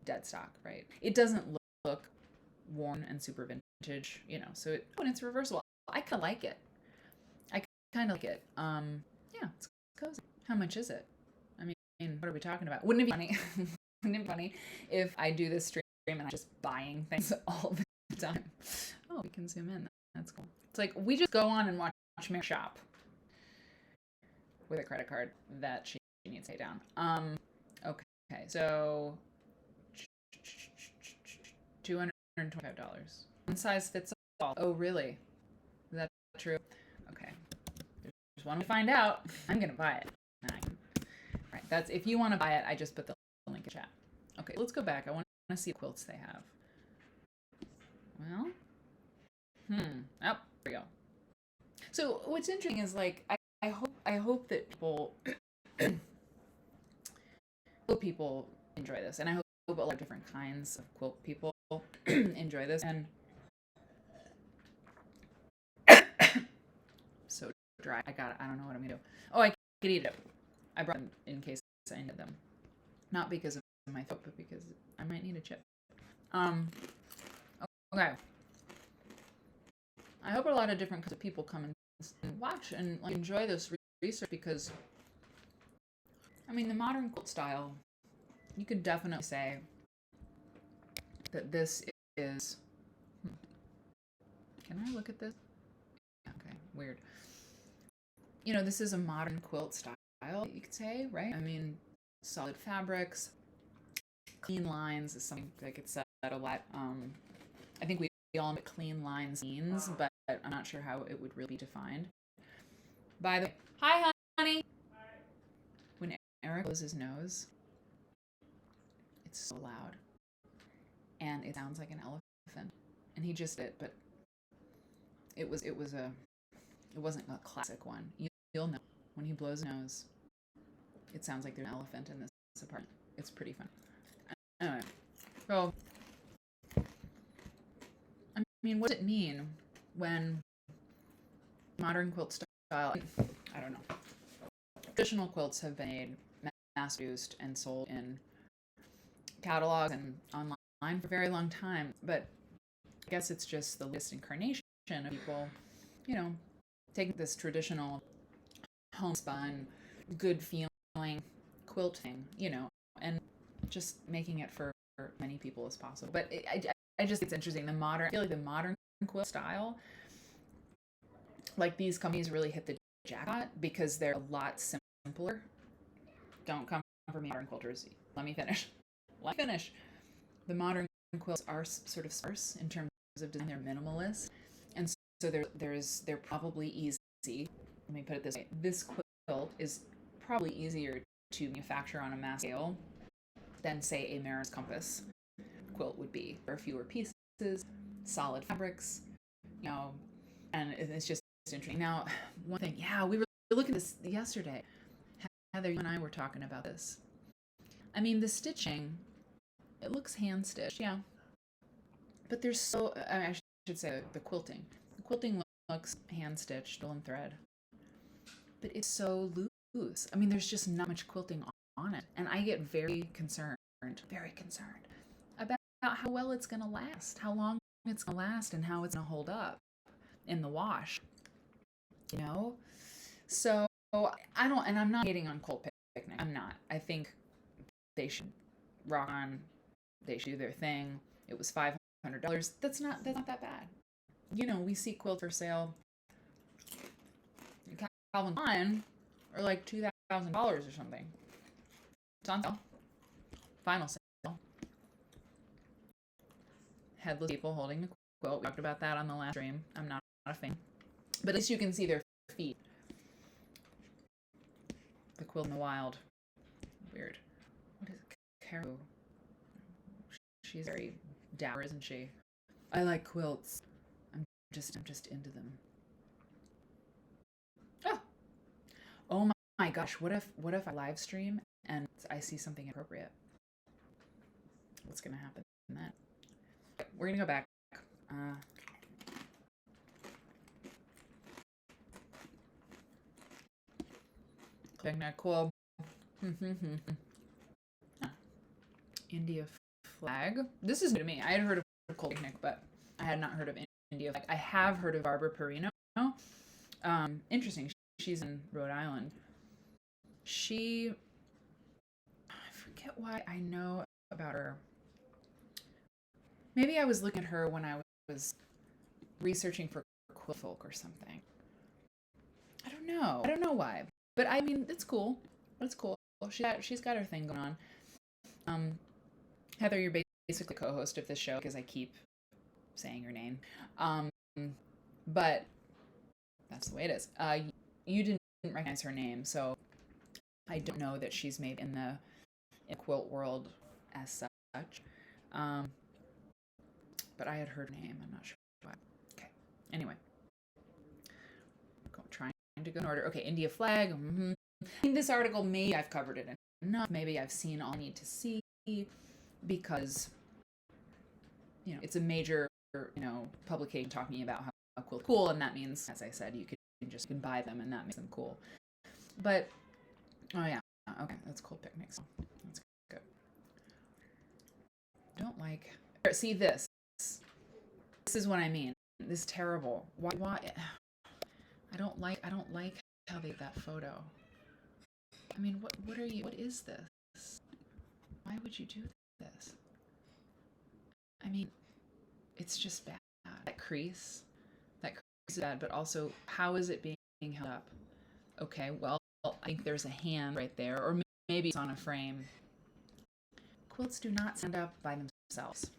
dead stock, right? It doesn't look worn and super vintage, so it's reversible. I kind of like it. Yeah, it's cozy. How much is it? I mean, what are we talking about? Wouldn't it be funny if I do this stream and I'm just buying things all the time? Oh, we can zoom in. That's cool. It's like we just go on and watch Mary shop with a credit card that she needs to pay down. Okay, so $225. One size fits all. Oh, really? Is that true? Okay. Just want to find out. I'm gonna buy it. Right. That's if you want to buy it. I just put the link in chat. Okay, let's go back. I want to see what quilts they have. Well, oh, there we go. So what's interesting is like I hope that people enjoy this, and I hope a lot of different kinds of quilt people enjoy this. And so dry. I don't know what I'm gonna do. Oh, I could eat it. I brought them in case I needed them, not because of my throat, but because I might need a chip. Okay. I hope a lot of different kinds of people come and watch and like, enjoy this research, because I mean the modern quilt style, you could definitely say that this is. Can I look at this? Okay, weird. You know, this is a modern quilt style, you could say, right? I mean, solid fabrics, clean lines is something that gets said a lot. I think we all know what clean lines means, but I'm not sure how it would really be defined. By the way, hi, honey. When Eric blows his nose, it's so loud, and it sounds like an elephant. And he just did, but it wasn't a classic one. You'll know when he blows his nose, it sounds like there's an elephant in this apartment. It's pretty fun. Anyway, so I mean, what does it mean when modern quilt style? I don't know. Traditional quilts have been made, mass-produced, and sold in catalogs and online for a very long time. But I guess it's just the latest incarnation of people, you know, taking this traditional homespun, good feeling quilt thing, you know, and just making it for many people as possible. But I just think it's interesting. I feel like the modern quilt style, like these companies really hit the jackpot because they're a lot simpler. Don't come for me, modern quilters. Let me finish. The modern quilts are sort of sparse in terms of design. They're minimalist, and so they're probably easy. Let me put it this way: this quilt is probably easier to manufacture on a mass scale than, say, a Maris Compass quilt would be. There are fewer pieces, solid fabrics, you know, and it's just interesting. Now, one thing, yeah, we were looking at this yesterday. Heather, you and I were talking about this. I mean, the stitching, it looks hand stitched, yeah, but there's I should say the quilting. The quilting looks hand stitched, wool and thread, but it's so loose. I mean, there's just not much quilting on it, and I get very concerned about how well it's going to last, how long it's going to last, and how it's going to hold up in the wash. You know, so I don't, and I'm not hating on Quilt Picnic. I'm not. I think they should rock on. They should do their thing. It was $500. That's not that bad. You know, we see quilts for sale. Calvin Klein are like $2,000 or something. It's on sale. Final sale. Headless people holding the quilt. We talked about that on the last stream. I'm not a fan, but at least you can see their feet. The quilt in the wild. Weird. What is it? Caro. She's very dour, isn't she? I like quilts. I'm just into them. Oh my gosh! What if I live stream and I see something inappropriate? What's gonna happen then? We're gonna go back. Picnic, cool. India flag. This is new to me. I had heard of Quilt Picnic, but I had not heard of India flag. I have heard of Barbara Perino. Interesting. She's in Rhode Island. I forget why I know about her. Maybe I was looking at her when I was researching for Quilt Folk or something. I don't know. I don't know why. But I mean, it's cool. It's cool. She's got her thing going on. Heather, you're basically co-host of this show because I keep saying your name. Um, but that's the way it is. You didn't recognize her name, so I don't know that she's maybe in the quilt world as such. But I had heard her name. I'm not sure why. Okay. Anyway, trying to go in order. Okay, India flag. In this article, maybe I've covered it enough. Maybe I've seen all I need to see because it's a major publication talking about how cool, and that means, as I said, you can buy them, and that makes them cool. But oh yeah, okay, that's cool picnics. That's good. Don't like. See this. This is what I mean. This is terrible. Why? I don't like how they that photo. I mean, what are you? What is this? Why would you do this? I mean, it's just bad. That crease is bad, but also, how is it being held up? Okay, well, I think there's a hand right there, or maybe it's on a frame. Quilts do not stand up by themselves,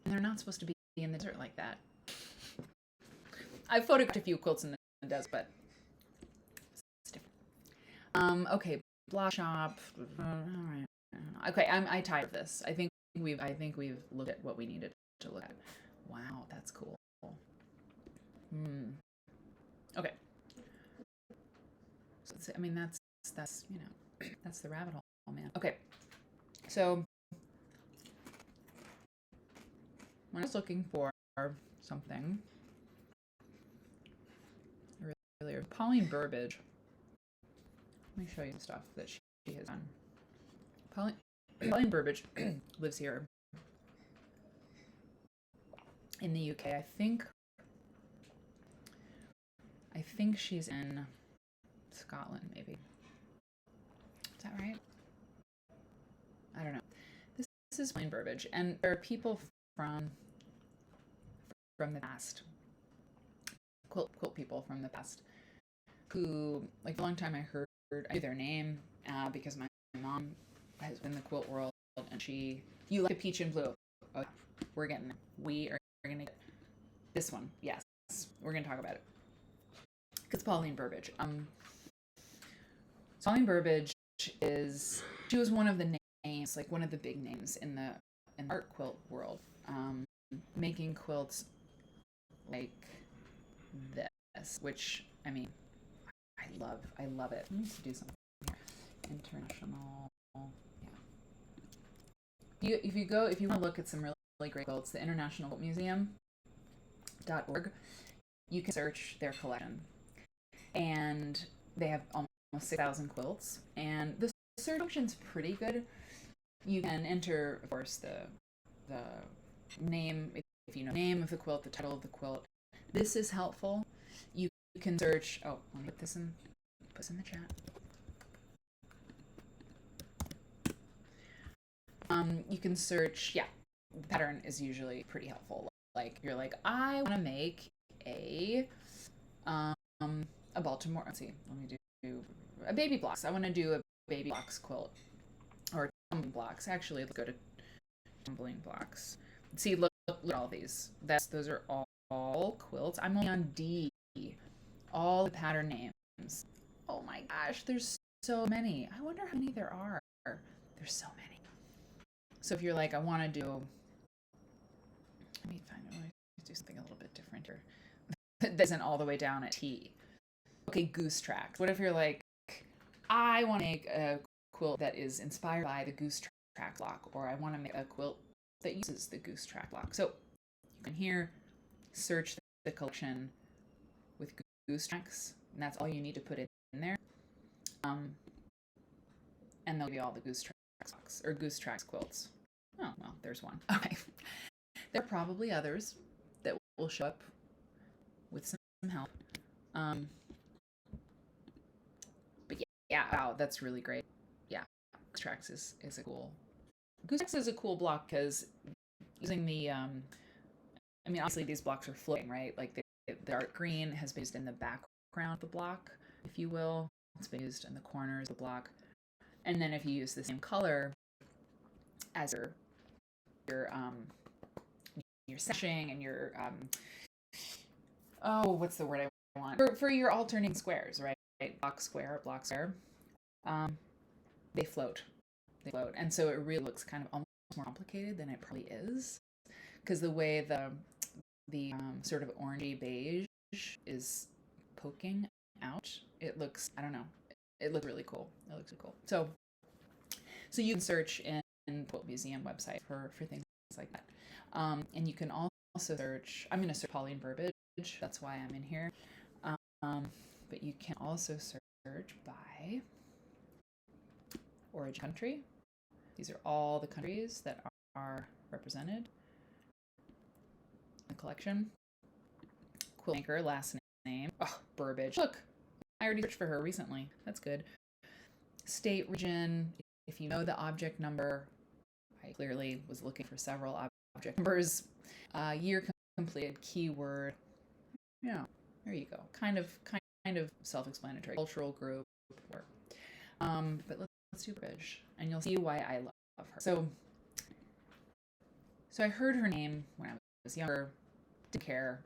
and they're not supposed to be in the desert like that. I've photographed a few quilts in the desert, but it's different. Okay, block shop. All right. Okay, I'm tired of this. I think we've looked at what we needed to look at. Wow, that's cool. Okay. So, I mean, that's that's the rabbit hole, man. Okay, so when I was looking for something earlier, Pauline Burbage. Let me show you the stuff that she has done. Pauline Burbage lives here in the UK. I think she's in Scotland, maybe. Is that right? I don't know. This is Pauline Burbage, and there are people from the past, quilt people from the past, who, like, a long time I knew their name because my mom has been in the quilt world, and you like the peach and blue. Oh, we're getting there. We are going to get this one. Yes, we're going to talk about it. It's Pauline Burbage. Pauline Burbage she was one of the names, like one of the big names in the art quilt world, making quilts like this, which, I mean, I love it. Let me just do something here. International, yeah. If you want to look at some really great quilts, the International Quilt Museum.org, you can search their collection, and they have almost 6,000 quilts, and the search function's pretty good. You can enter, of course, the name, if you know the name of the quilt, the title of the quilt. This is helpful. You can search. Oh, let me put this in the chat. You can search. Yeah, the pattern is usually pretty helpful. Like, you're like, I want to make a Baltimore. Let's see. Let me do a baby blocks. I want to do a baby blocks quilt, or tumbling blocks. Actually, let's go to tumbling blocks. See, look at all these. Those are all quilts. I'm only on D. All the pattern names. Oh my gosh, there's so many. I wonder how many there are. There's so many. So if you're like, I want to do, let me do something a little bit different here. That isn't all the way down at T. Okay, goose tracks. What if you're like, I want to make a quilt that is inspired by the goose track block, or I want to make a quilt that uses the goose track block. So you can here search the collection with goose tracks, and that's all you need to put in there. And there'll be all the goose tracks blocks, or goose tracks quilts. Oh, well, there's one. Okay. There are probably others that will show up with some help. But yeah, wow, that's really great. Yeah, Goose Tracks is a cool. Goose Tracks is a cool block because using the I mean, obviously these blocks are floating, right? Like the dark green has been used in the background of the block, if you will. It's been used in the corners of the block, and then if you use the same color as your your sashing and your oh, what's the word I want for your alternating squares, right? Block square, they float. They float, and so it really looks kind of almost more complicated than it probably is, because the way the sort of orangey beige is poking out, it looks, I don't know, it looks really cool. It looks really cool. So you can search in Quilt Museum website for things like that, and you can also search. I'm going to search Pauline Burbage. That's why I'm in here. But you can also search by origin country. These are all the countries that are represented in the collection. Quilt maker, last name. Oh, Burbage. Look, I already searched for her recently. That's good. State, region. If you know the object number, I clearly was looking for several object numbers. Year completed, keyword. Yeah, there you go. Kind of self-explanatory. Cultural group. Work. But let's do Burbage, and you'll see why I love her. So I heard her name when I was younger. Didn't care.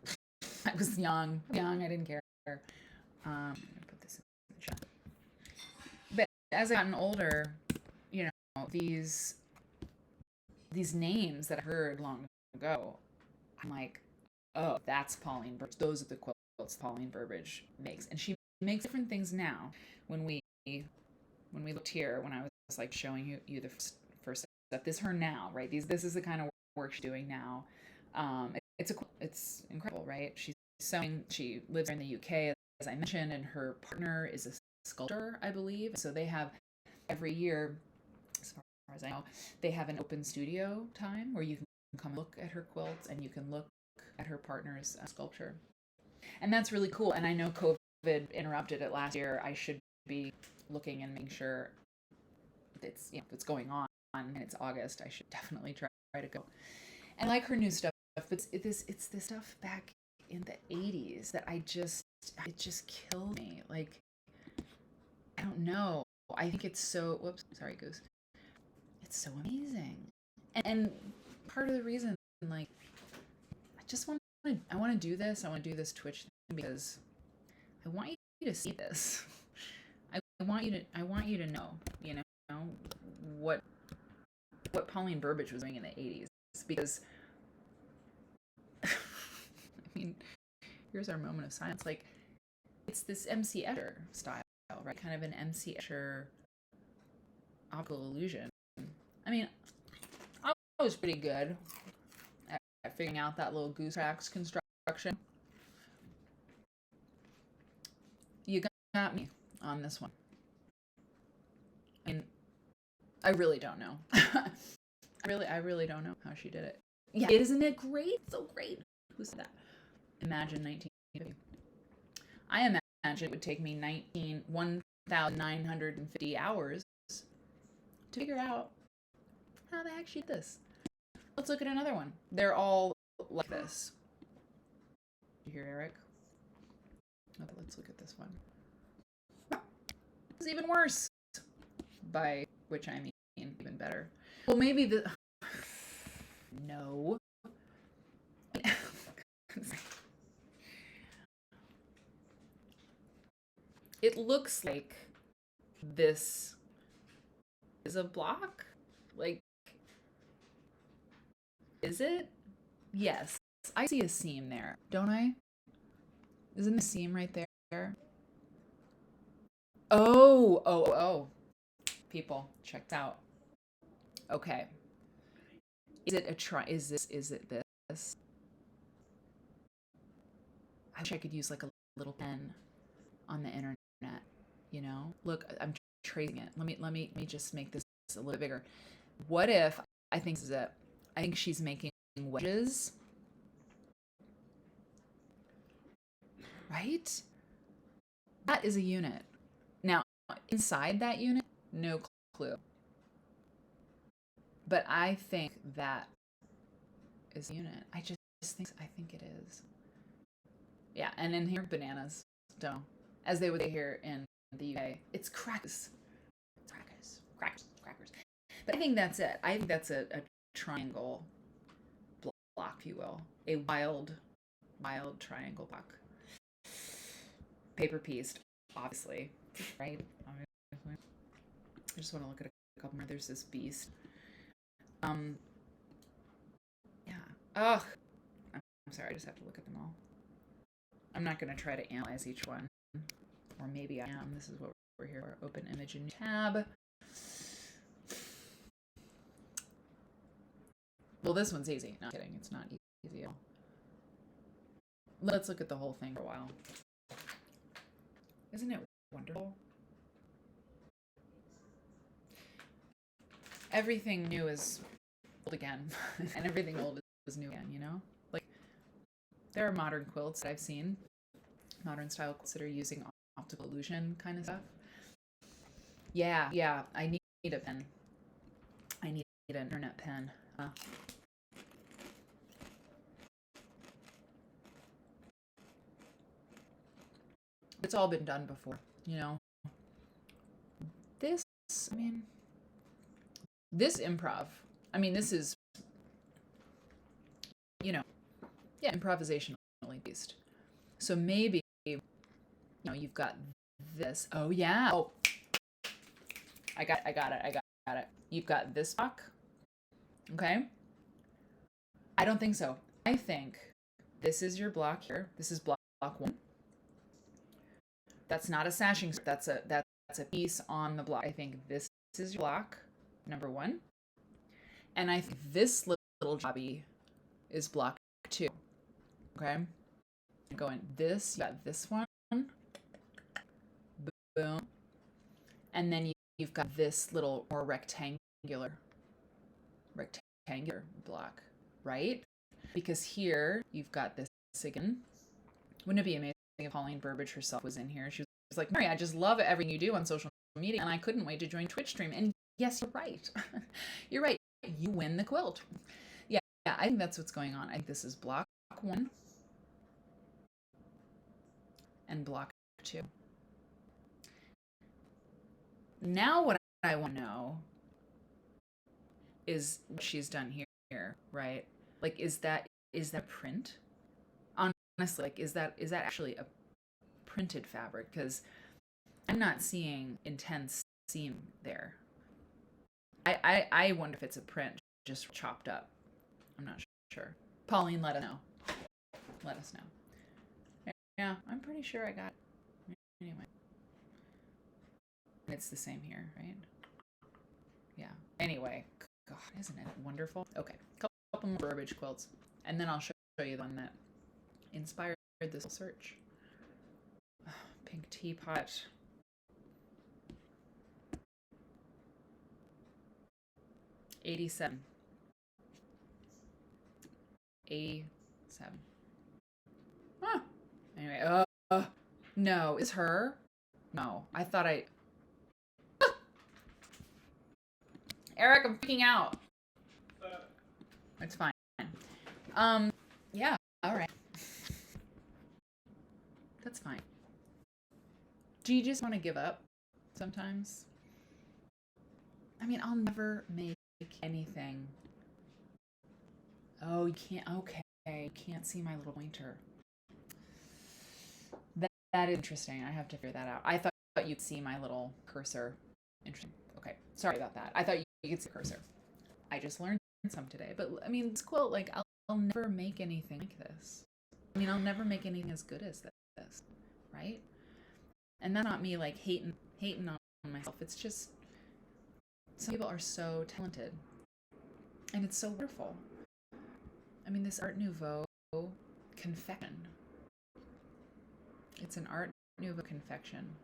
I was young. I didn't care. I'm gonna put this in the chat. But as I've gotten older, you know, these names that I heard long ago, I'm like, oh, that's Pauline Burbage. Those are the quilts Pauline Burbage makes, and she makes different things now. When we looked here, when I was like showing you the first step, this is her now, right? This is the kind of work she's doing now. It's incredible, right? She's sewing. She lives in the UK, as I mentioned, and her partner is a sculptor, I believe. So they have every year, as far as I know, they have an open studio time where you can come look at her quilts and you can look at her partner's sculpture, and that's really cool. And I know COVID interrupted it last year. I should be looking and making sure it's going on, and it's August. I should definitely try to go. And like her new stuff, but it's this stuff back in the 80s that it just killed me. Like, I don't know. I think it's so, whoops, sorry, Goose. It's so amazing. And part of the reason, like, I want to do this. I want to do this Twitch thing because I want you to see this. I want you to know, you know, what Pauline Burbage was doing in the 80s, because I mean, here's our moment of silence. Like, it's this MC Escher style, right? Kind of an MC Escher optical illusion. I mean, I was pretty good at figuring out that little goose tracks construction. You got me on this one. I mean, I really don't know. I really don't know how she did it. Yeah, isn't it great? So great. Who said that? Imagine 1950. I imagine it would take me 1,950 hours to figure out how the heck she did this. Let's look at another one. They're all like this. Did you hear Eric? Okay, let's look at this one. It's even worse. By which I mean even better. Well, maybe the... No. It looks like this is a block. Like, is it? Yes. I see a seam there, don't I? Isn't the seam right there? Oh. People, check out. Okay. Is it this? I wish I could use like a little pen on the internet, you know? Look, I'm tracing it. Let me just make this a little bigger. What if I think this is it? I think she's making wedges. Right? That is a unit. Now, inside that unit, no clue. But I think that is a unit. I think it is. Yeah, and in here, bananas. So, as they would say here in the UK, it's crackers. Crackers. But I think that's it. I think that's a triangle block, if you will. A wild triangle block. Paper pieced, obviously. Right? Obviously. I just want to look at a couple more. There's this beast. Yeah. Ugh. I'm sorry, I just have to look at them all. I'm not going to try to analyze each one. Or maybe I am. This is what we're here for. Open image in tab. Well, this one's easy. Not kidding. It's not easy at all. Let's look at the whole thing for a while. Isn't it wonderful? Everything new is old again, and everything old is new again, you know? Like, there are modern quilts that I've seen, modern style quilts that are using optical illusion kind of stuff. Yeah, I need a pen. I need an internet pen. It's all been done before, you know? This improv, this is, improvisationally based. So maybe, you've got this. Oh, yeah. Oh, I got it. You've got this block. Okay. I don't think so. I think this is your block here. This is block 1. That's not a sashing. That's a piece on the block. I think this is your block number 1. And I think this little jobby is block 2. Okay. Going this, you got this one. Boom. And then you've got this little more rectangular block, right? Because here you've got this again. Wouldn't it be amazing if Pauline Burbage herself was in here? She was like, Mary, I just love everything you do on social media, and I couldn't wait to join Twitch stream. And yes, you're right. You're right. You win the quilt. Yeah, I think that's what's going on. I think this is block 1 and block 2. Now what I want to know is what she's done here, right? Like, is that print? Honestly, like, is that actually a printed fabric? Because I'm not seeing intense seam there. I wonder if it's a print just chopped up. I'm not sure. Pauline, let us know. Yeah, I'm pretty sure I got it. Anyway. It's the same here, right? Yeah. Anyway, God, isn't it wonderful? Okay, couple more Burbage quilts, and then I'll show you the one that inspired this search. Pink teapot. $87. Huh. Anyway, no, is her? No, I thought Eric, I'm freaking out. It's fine. Yeah, all right. That's fine. Do you just want to give up sometimes? I'll never make anything. Oh, you can't. Okay, you can't see my little pointer. That is interesting. I have to figure that out. I thought you'd see my little cursor. Interesting. Okay, sorry about that. I thought you could see the cursor. I just learned some today. But this quilt, like, I'll never make anything like this. I'll never make anything as good as this, right? And that's not me like hating on myself. It's just some people are so talented, and it's so wonderful. This Art Nouveau confection. It's an Art Nouveau confection,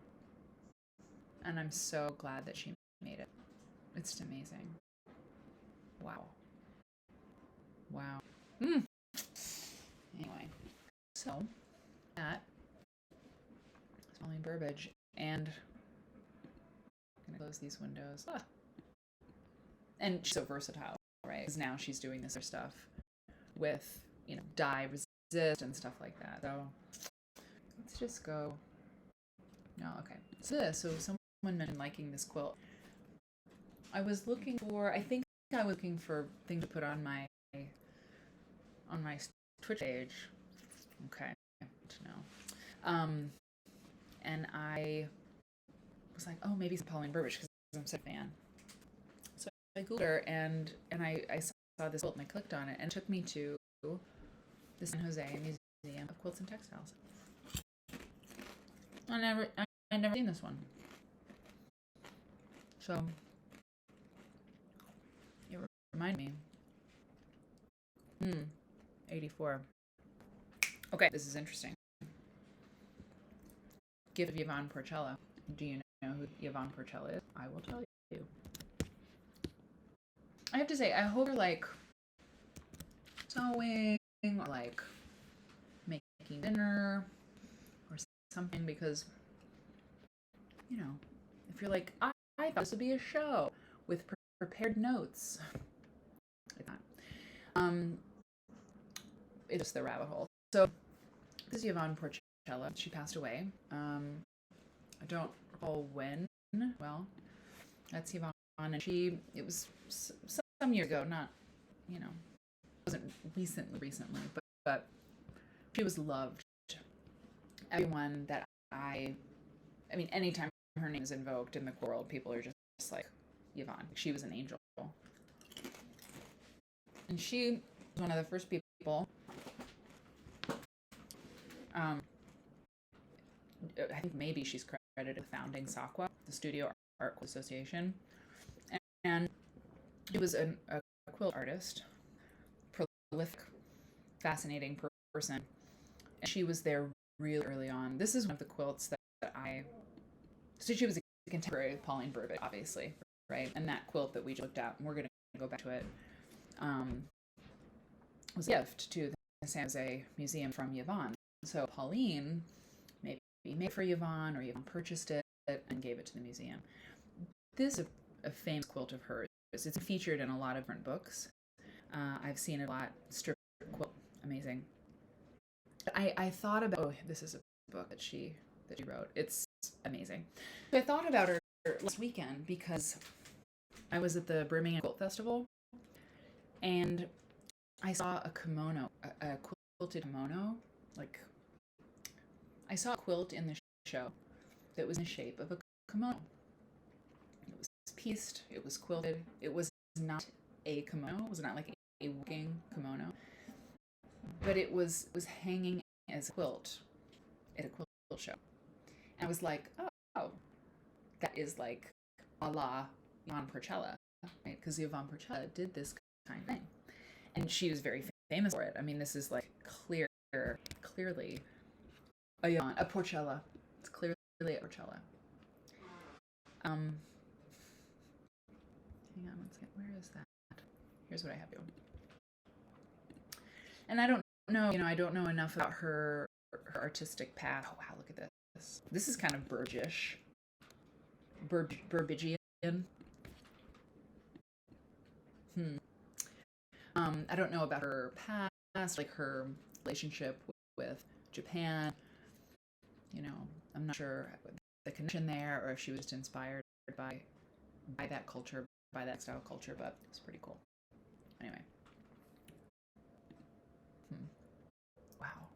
and I'm so glad that she made it. It's just amazing. Wow. Anyway, so that is Pauline Burbage, and I'm gonna close these windows. And she's so versatile, right? Because now she's doing this other stuff with, dye resist and stuff like that. So let's just go. No, okay. So someone mentioned liking this quilt. I was looking for. I think I was looking for things to put on my Twitch page. Okay, to know. Um, and I was like, oh, maybe it's Pauline Burbage because I'm such a fan. So I googled her and I saw this quilt and I clicked on it and it took me to the San Jose Museum of Quilts and Textiles. I never seen this one. So it reminded me. 84. Okay, this is interesting. Gift of Yvonne Porcella. Do you know who Yvonne Porcella is? I will tell you. I have to say, I hope you're like sewing or like making dinner or something because, you know, if you're like, I thought this would be a show with prepared notes. It's not. It's just the rabbit hole. So this is Yvonne Porcella. She passed away. I don't recall when. Well, that's Yvonne, and it was some years ago. Not, it wasn't recently, but she was loved. Everyone that anytime her name is invoked in the world, people are just like Yvonne. She was an angel, and she was one of the first people. I think maybe she's credited with founding SAQA, the Studio Art Association, and she was a quilt artist, prolific, fascinating person, and she was there really early on. This is one of the quilts so she was a contemporary of Pauline Burbage, obviously, right? And that quilt that we looked at, and we're going to go back to it, was a gift to the San Jose Museum from Yvonne. So Pauline maybe made for Yvonne, or Yvonne purchased it and gave it to the museum. This is a famous quilt of hers. It's featured in a lot of different books. I've seen it a lot. Strip quilt, amazing. I thought about, this is a book that she wrote. It's amazing. So I thought about her last weekend because I was at the Birmingham Quilt Festival and I saw a kimono, a quilted kimono. Like, I saw a quilt in the show that was in the shape of a kimono. It was pieced, it was quilted. It was not a kimono. It was not like a working kimono. But it was hanging as a quilt at a quilt show. And I was like, oh, that is like a la Yvonne Porcella, right? Because Yvonne Porcella did this kind of thing. And she was very famous for it. I mean, this is like clearly a Porcella. It's clearly a Porcella. Hang on one second. Where is that? Here's what I have you. And I don't know, I don't know enough about her artistic path. Oh wow, look at this. This is kind of Burgish. Burbigian. I don't know about her past, like her relationship with Japan. I'm not sure the connection there, or if she was just inspired by that culture, by that style culture, but it's pretty cool. Anyway. Wow.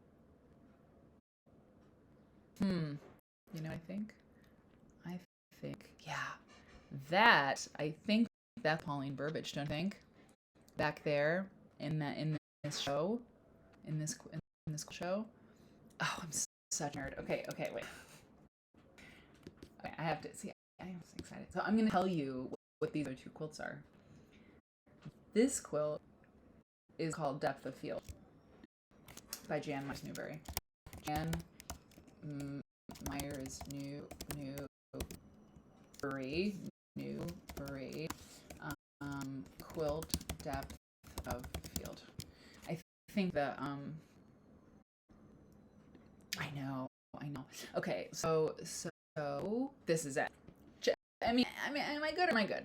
I think that's Pauline Burbage, don't you think? Back there in this show, in this show. Oh, I'm such a nerd. Okay, wait. Okay, I have to see. I'm so excited. So I'm going to tell you what these other two quilts are. This quilt is called Depth of Field by Jan Myers Newberry. Jan Myers Newberry. Quilt Depth of Field. I think the I know. Okay, so this is it. Am I good or am I good?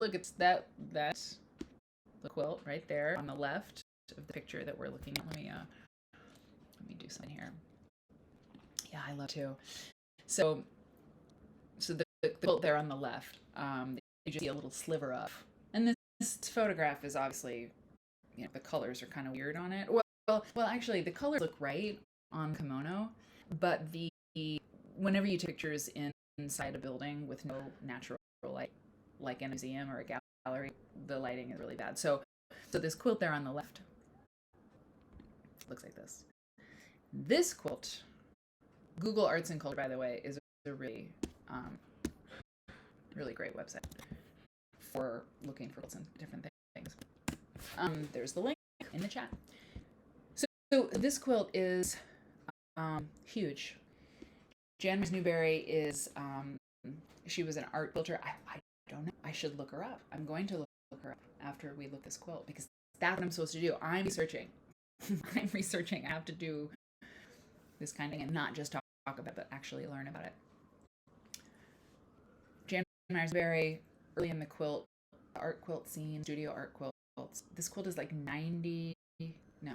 Look, it's that's the quilt right there on the left of the picture that we're looking at. Let me do something here. Yeah, I love to. So the quilt there on the left, you just see a little sliver of. And this photograph is obviously, the colors are kind of weird on it. Well, actually, the colors look right on kimono, but whenever you take pictures inside a building with no natural light, like in a museum or a gallery, the lighting is really bad. So this quilt there on the left looks like this. This quilt, Google Arts and Culture, by the way, is a really, really great website for looking for quilts and different things. There's the link in the chat. So this quilt is huge. Jan Newberry is, she was an art quilter. I don't know. I should look her up. I'm going to look her up after we look this quilt, because that's what I'm supposed to do. I'm researching. I'm researching. I have to do this kind of thing and not just talk about it, but actually learn about it. Jan Newberry, early in the art quilt scene, studio art quilts. This quilt is like 90, no,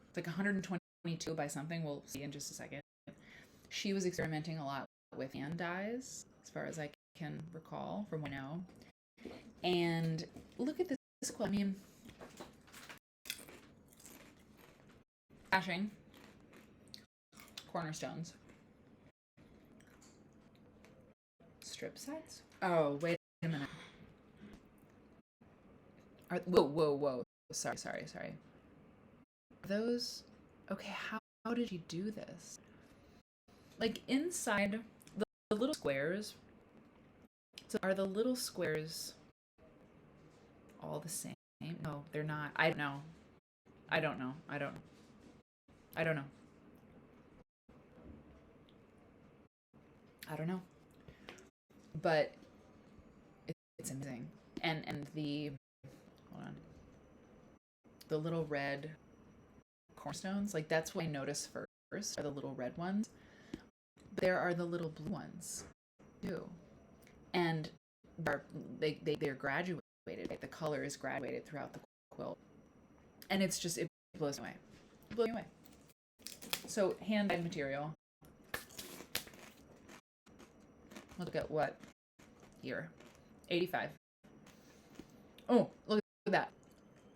it's like 122 by something. We'll see in just a second. She was experimenting a lot with hand dyes, as far as I can recall from what I know. And look at this quilt. I mean, flashing cornerstones, strip sides. Oh, wait a minute. Whoa. Sorry. Those, okay, how did you do this? Like inside the little squares, so are the little squares all the same? No, they're not. I don't know. But it's amazing. And the, hold on, the little red cornerstones, like that's what I noticed first, are the little red ones. But there are the little blue ones too, and they're graduated. Like the color is graduated throughout the quilt, and it blows me away. So hand dyed material. Look at what year? 85. Oh, look at that.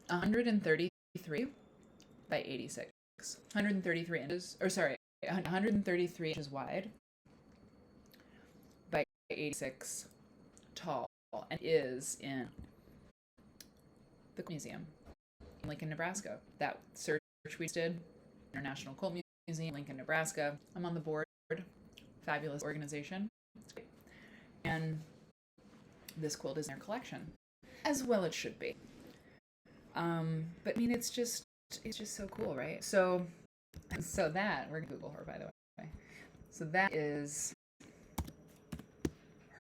133 by 86. 133 inches, or sorry, 133 inches wide by 86 tall, and is in the museum in Lincoln, Nebraska. That search we did, International Quilt Museum, Lincoln, Nebraska. I'm on the board. Fabulous organization. It's great. And this quilt is in their collection, as well it should be. But I mean, it's just so cool, right? So that, we're gonna Google her, by the way. So that is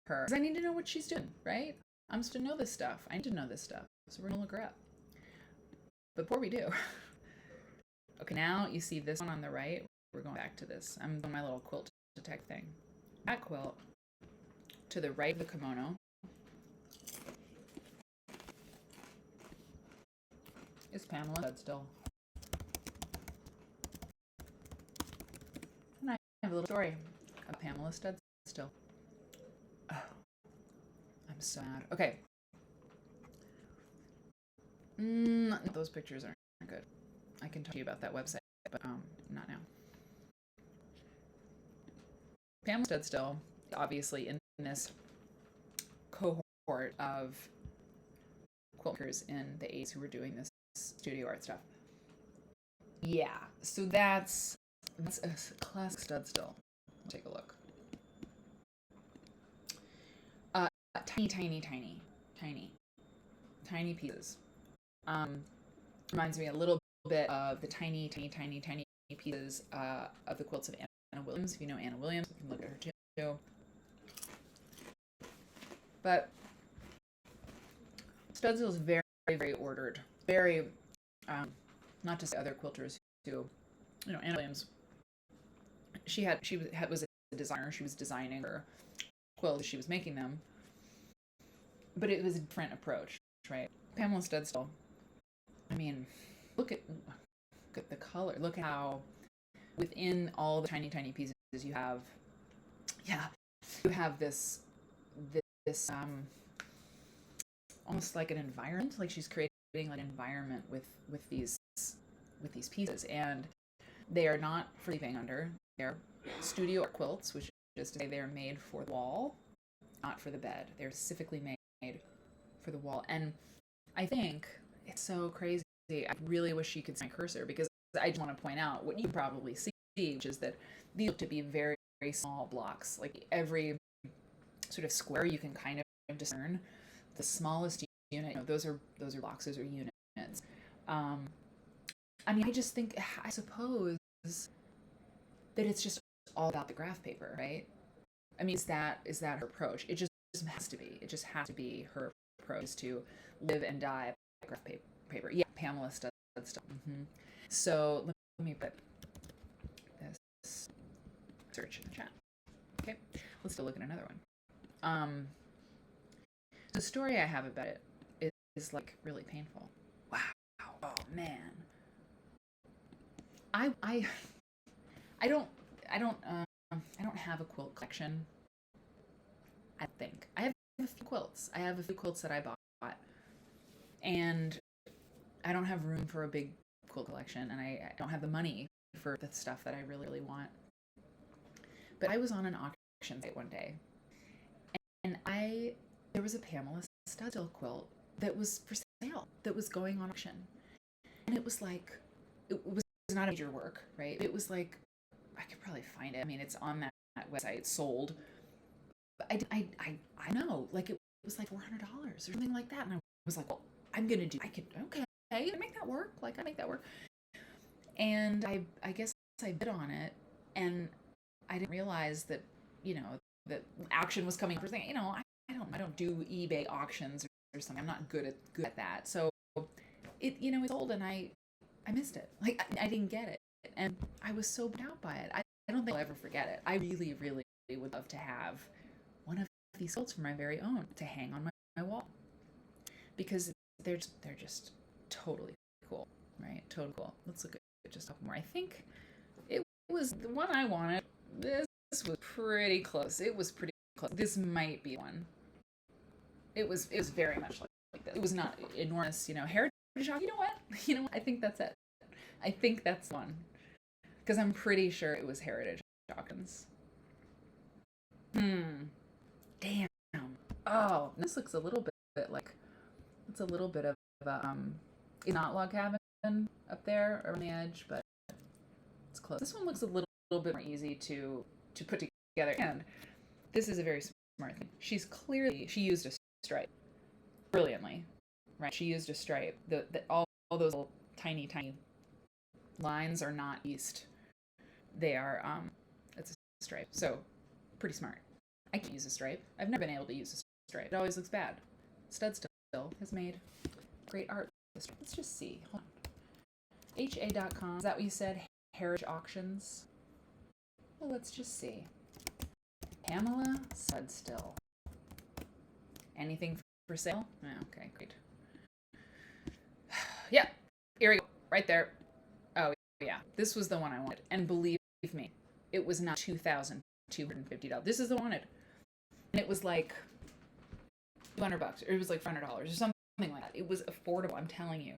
her. Because I need to know what she's doing, right? I'm supposed to know this stuff. I need to know this stuff. So we're gonna look her up. But before we do, okay, now you see this one on the right. We're going back to this. I'm doing my little quilt detect thing. That quilt to the right of the kimono is Pamela Studstill. And I have a little story of Pamela Studstill. Oh, I'm so mad. Okay. Those pictures aren't good. I can talk to you about that website, but not now. Pamela Studstill, obviously in this cohort of quilt makers in the 80s who were doing this studio art stuff. Yeah, so that's a classic Studstill. Take a look. Tiny pieces. Reminds me a little bit of the tiny pieces of the quilts of Anna Williams. If you know Anna Williams, you can look at her too. But Studstill is very, very ordered. Very, not to say other quilters who, Anna Williams. She was a designer. She was designing her quilts as she was making them. But it was a different approach, right? Pamela Studstill, I mean, look at the color. Look at how within all the tiny pieces you have this almost like an environment, like she's creating like an environment with these pieces, and they are not for sleeping under. They're studio quilts, which is to say they're made for the wall, not for the bed. They're specifically made for the wall. And I think it's so crazy. I really wish you could see my cursor, because I just want to point out what you probably see, which is that these look to be very, very small blocks. Like every sort of square you can kind of discern the smallest unit. Those are blocks, those are units. I mean, I just think, I suppose that it's just all about the graph paper, right? I mean, is that her approach? It just has to be. It just has to be her approach, is to live and die by graph paper. Yeah, Pamela stuff. Mm-hmm. So let me put this search in the chat. Okay, let's still look at another one. The story I have about it is like really painful. Wow. Oh man. I don't have a quilt collection. I think I have a few quilts. I have a few quilts that I bought, and I don't have room for a big quilt collection, and I don't have the money for the stuff that I really, really want. But I was on an auction site one day, and there was a Pamela Studstill quilt that was for sale, that was going on auction, and it was not a major work, right? It was like, I could probably find it. I mean, it's on that website, sold. But I know, like it was like $400 or something like that, and I was like, well, I can make that work. Like I make that work. And I guess I bid on it, and I didn't realize that, that auction was coming for thing. I don't do eBay auctions or something. I'm not good at that. So it sold, and I missed it. Like I didn't get it, and I was so bummed out by it. I don't think I'll ever forget it. I really, really would love to have one of these quilts for my very own to hang on my wall, because they're just totally cool, right? Totally cool. Let's look at just a couple more. I think it was the one I wanted. This was pretty close. It was pretty close. This might be one. It was very much like this. It was not enormous, heritage. You know what? I think that's it. I think that's one, because I'm pretty sure it was Heritage Auctions. Damn. Oh, this looks a little bit like, it's a little bit of a it's not log cabin up there around the edge, but it's close. This one looks a little bit more easy to put together, and this is a very smart thing. She used a stripe brilliantly, right? She used a stripe. All those little tiny lines are not east. They are it's a stripe. So pretty smart. I can't use a stripe. I've never been able to use a stripe. It always looks bad. Studstill has made great art. Let's just see. Hold on. HA.com. Is that what you said? Heritage Auctions. Well, let's just see. Pamela Studstill. Anything for sale? Oh, okay, great. Yeah, here we go. Right there. Oh, yeah. This was the one I wanted. And believe me, it was not $2,250. This is the one I wanted. And it was like $200, or it was like $400 or something like that. It was affordable, I'm telling you.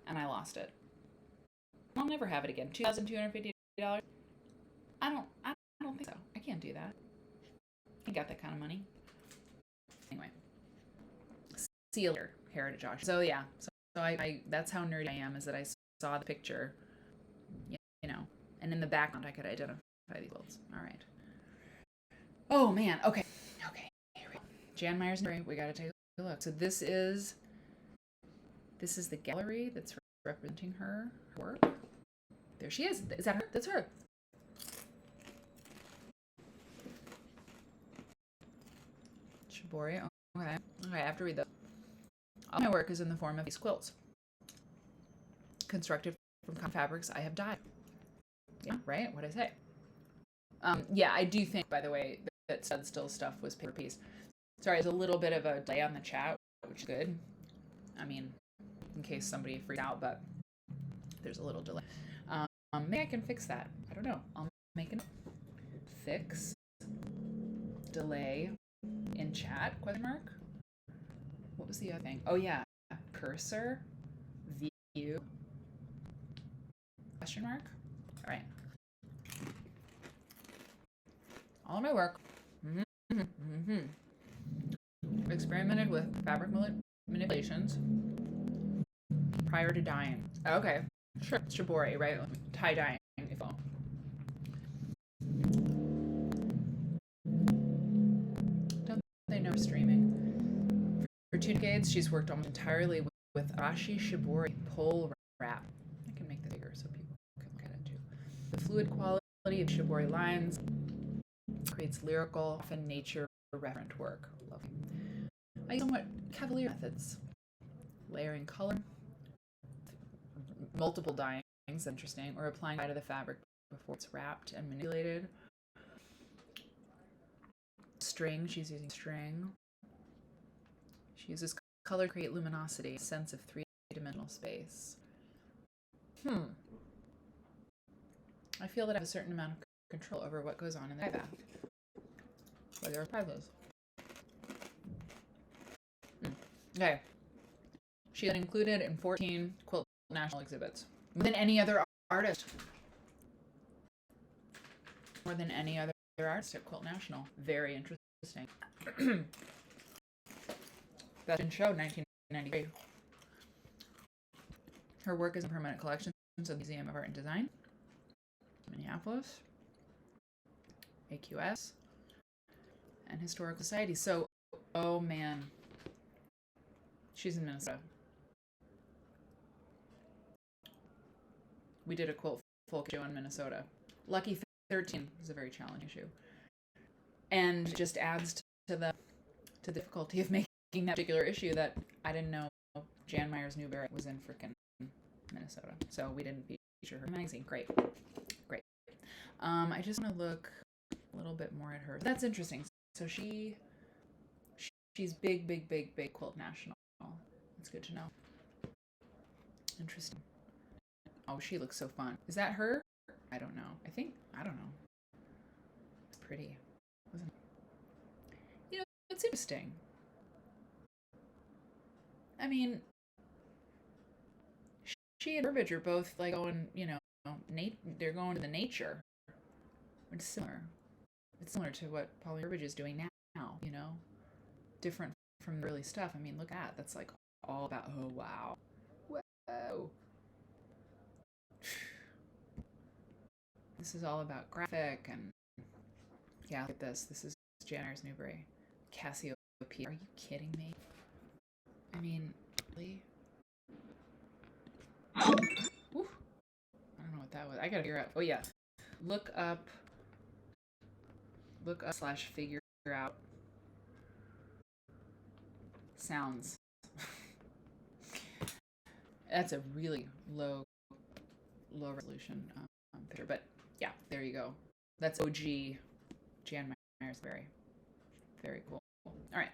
And I lost it. I'll never have it again. $2,250? I don't think so. I can't do that. I got that kind of money. Anyway. Seal Heritage Auction. So yeah. So I that's how nerdy I am, is that I saw the picture, and in the background I could identify these quilts. All right. Oh man. Okay. Here we go. Jan Myers. We got to take a look. So this is the gallery that's representing her work. There she is. Is that her? That's her. Shibori. Okay. I have to read those. All my work is in the form of these quilts, constructed from cotton fabrics I have dyed. Yeah, right? What'd I say? Yeah, I do think, by the way, that Studstill stuff was paper piece. Sorry, there's a little bit of a delay on the chat, which is good. I mean, in case somebody freaked out, but there's a little delay. Maybe I can fix that. I don't know. I'll make a fix delay in chat, ? What was the other thing? Oh yeah, cursor, view, question mark. All right. All my work. Experimented with fabric manipulations prior to dyeing. Okay, sure. Shibori, right? Tie dyeing, if you will. Don't they know streaming? For 2 decades, she's worked almost entirely with Arashi Shibori pole wrap. I can make this bigger so people can look at it too. The fluid quality of Shibori lines creates lyrical, often nature-referent work. Lovely. I use somewhat cavalier methods. Layering color, multiple dyeings, interesting, or applying dye to the fabric before it's wrapped and manipulated. String, she's using string. She uses color to create luminosity, a sense of three-dimensional space. I feel that I have a certain amount of control over what goes on in the dye bath. Where there are prizes. Okay. She had included in 14 Quilt National exhibits. More than any other artist. More than any other artist at Quilt National. Very interesting. That's been shown in 1993. Her work is in permanent collections of the Museum of Art and Design, Minneapolis, AQS, and Historical Society. So, oh man, she's in Minnesota. We did a quilt folk show in Minnesota. Lucky 13 is a very challenging issue, and just adds to the difficulty of making that particular issue that I didn't know Jan Myers Newberry was in frickin' Minnesota, so we didn't feature her in the magazine. Great. I just want to look a little bit more at her. That's interesting. So she's big Quilt National. That's good to know. Interesting. Oh, she looks so fun. Is that her? I don't know. I don't know. It's pretty, isn't it? You know, it's interesting. I mean, she and Burbage are both like going, they're going to the nature. It's similar. It's similar to what Pauline Burbage is doing now, different from the early stuff. I mean, look at that. That's like all about, oh, wow. Whoa. This is all about graphic and, yeah, look at this. This is Jan Myers Newberry. Cassiopeia. Are you kidding me? I mean, really? Oof. I don't know what that was. I gotta figure out. Oh, yeah. Look up / figure out sounds. That's a really low resolution picture, but yeah, there you go. That's OG Jan Myers Newberry. Very cool. All right.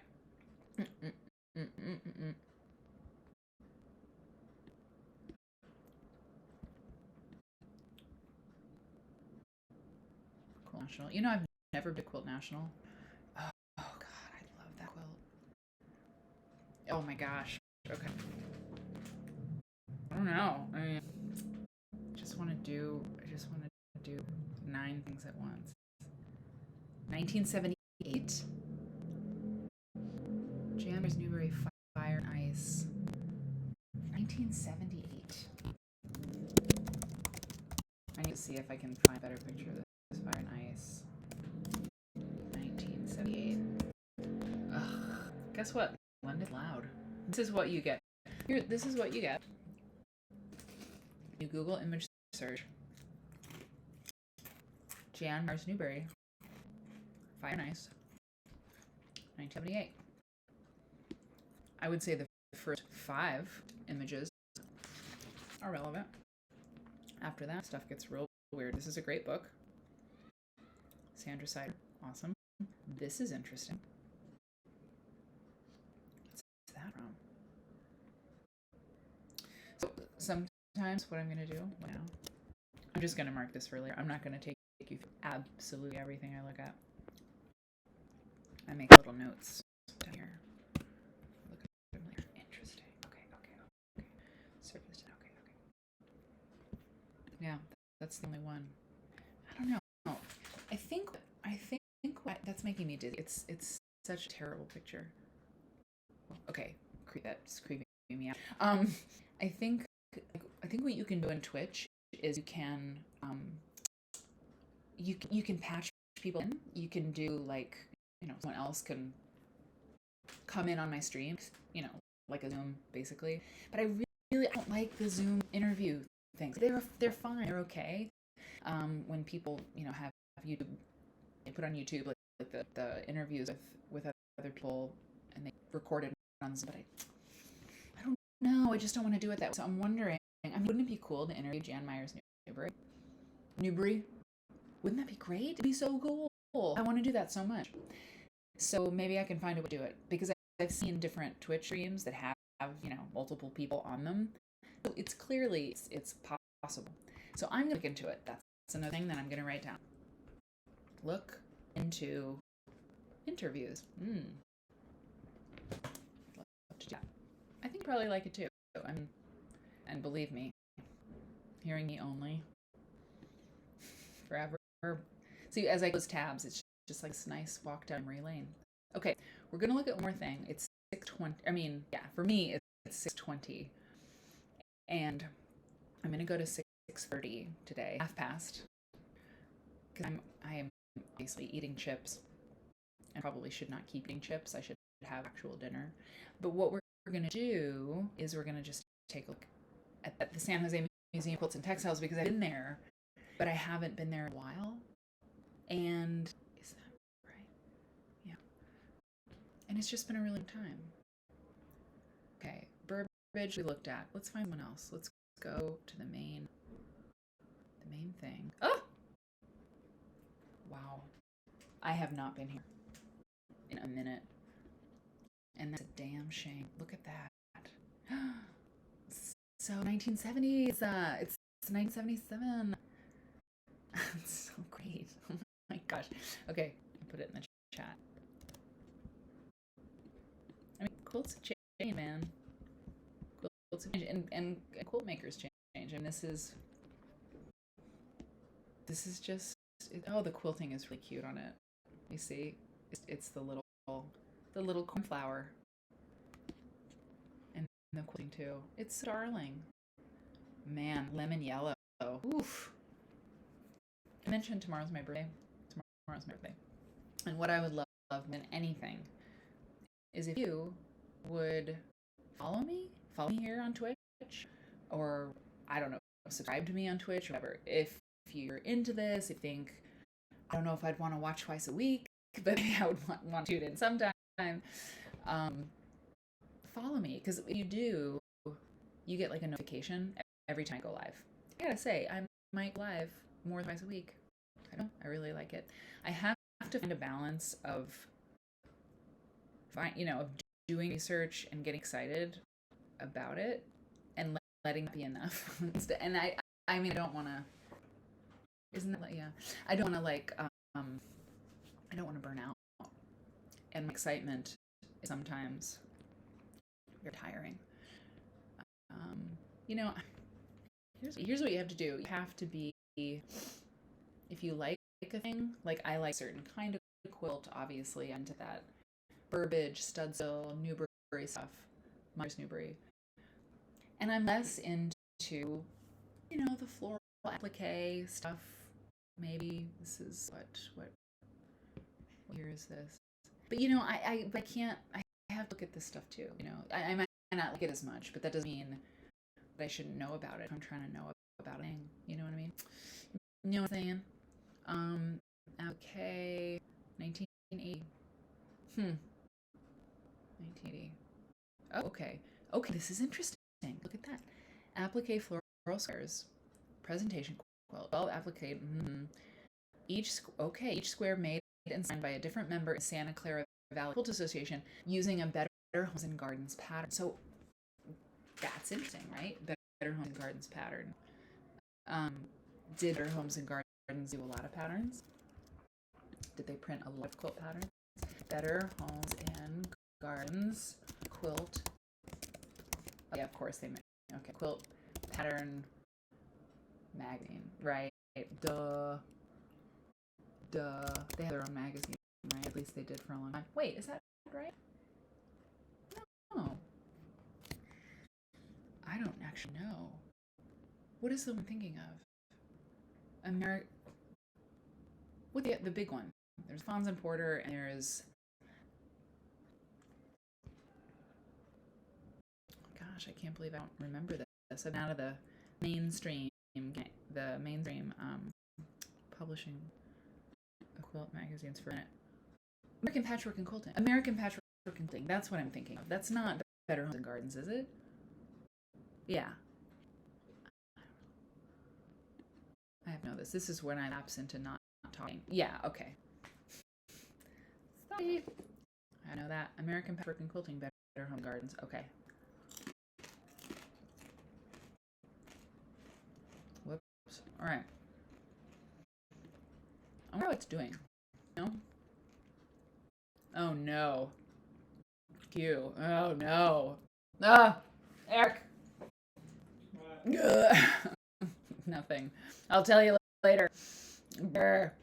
Quilt National. I've never been to Quilt National. Oh God, I love that quilt. Oh my gosh. Okay. I don't know. I mean, I just want to do 9 things at once. 1978. Jan Myers Newberry, Fire and Ice. 1978. I need to see if I can find a better picture of this Fire and Ice. 1978. Ugh. Guess what? London Loud. This is what you get. This is what you get. You Google image search. Jan Myers Newberry. Fire and Ice. 1978. I would say the first 5 images are relevant. After that, stuff gets real weird. This is a great book. Sandra Sider. Awesome. This is interesting. What's that from? So sometimes what I'm going to do now, I'm just going to mark this for later. I'm not going to take you through absolutely everything I look at. I make little notes down here. Look at That's the only one. I don't know. I think I think what that's making me dizzy. It's such a terrible picture. Okay, that's creeping me out. I think I think what you can do in Twitch is you can patch people in. You can do like, someone else can come in on my streams, like a Zoom basically. But I really don't like the Zoom interview things. They're fine. They're okay. When people, have YouTube, they put on YouTube like the interviews with other people, and they record it on Zoom. But I don't know. I just don't want to do it that way. So I'm wondering. I mean, wouldn't it be cool to interview Jan Myers Newbury? Newbury? Wouldn't that be great? It'd be so cool. I want to do that so much. So maybe I can find a way to do it, because I've seen different Twitch streams that have multiple people on them. So it's clearly it's possible. So I'm gonna look into it. That's another thing that I'm gonna write down. Look into interviews. Love to do that. I think probably like it too. And believe me, hearing me only forever. See, as I close tabs, it's just like this nice walk down memory lane. Okay, we're gonna look at one more thing. It's 6:20. I mean, yeah, for me it's 6:20, and I'm gonna go to 6:30 today, half past, because I am basically eating chips. I probably should not keep eating chips. I should have actual dinner. But what we're gonna do is we're gonna just take a look at the San Jose Museum of Quilts and Textiles, because I've been there, but I haven't been there in a while. And is that right? Yeah. And it's just been a really long time. Okay, Burbage we looked at. Let's find one else. Let's go to the main thing. Oh! Wow. I have not been here in a minute. And that's a damn shame. Look at that. So 1970s. It's 1977. It's so great. Oh my gosh. Okay, I'll put it in the chat. I mean, quilts change, man. Quilts change, and quilt makers change. And this is just. Oh, the quilting is really cute on it. You see, it's the little cornflower, and the quilting too. It's darling. Man, lemon yellow. Oof. I mentioned tomorrow's my birthday. And what I would love more than anything is if you would follow me here on Twitch, or I don't know, subscribe to me on Twitch, or whatever. If you're into this, you think, I don't know if I'd want to watch twice a week, but I would want to tune in sometime. Follow me, because if you do, you get like a notification every time I go live. I gotta say, I might go live more than twice a week. I really like it. I have to find a balance of doing research and getting excited about it, and letting it be enough. And I mean, I don't want to. Isn't that yeah? I don't want to I don't want to burn out, and my excitement is sometimes very tiring. Here's what you have to do. You have to be, if you like a thing, like I like certain kind of quilt, obviously, into that Burbage, Studsill, Newbury stuff, Myers Newbury. And I'm less into, the floral applique stuff. Maybe this is what year is this? But I can't. I have to look at this stuff too. I might not like it as much, but that doesn't mean that I shouldn't know about it. I'm trying to know about a thing. You know what I mean? You know what I'm saying? Okay, 1980. 1980. Oh, okay. Okay, this is interesting. Look at that. Applique floral squares. Presentation quilt. 12 applique. Each square made and signed by a different member in Santa Clara Valley Quilt Association using a Better Homes and Gardens pattern. So that's interesting, right? Better Homes and Gardens pattern. Did Better Homes and Gardens do a lot of patterns? Did they print a lot of quilt patterns? Better Homes and Gardens quilt. Oh, yeah, of course they made. Okay, quilt pattern magazine, right? Duh. They have their own magazine, right? At least they did for a long time. Wait, is that right? No. I don't actually know. What is the one I'm thinking of? What the big one? There's Fons and Porter, and there's... Gosh, I can't believe I don't remember this. I'm out of the mainstream publishing quilt magazines for a minute. American Patchwork and Quilting. American Patchwork and Quilting. That's what I'm thinking of. That's not Better Homes and Gardens, is it? Yeah. I have no this. This is when I lapse into not talking. Yeah, okay. Sorry. I know that. American Patchwork and Quilting, Better Home Gardens. Okay. Whoops. All right. I wonder what it's doing. No? Oh no. Q. Oh no. Ah! Eric! Nothing. I'll tell you later. Brr.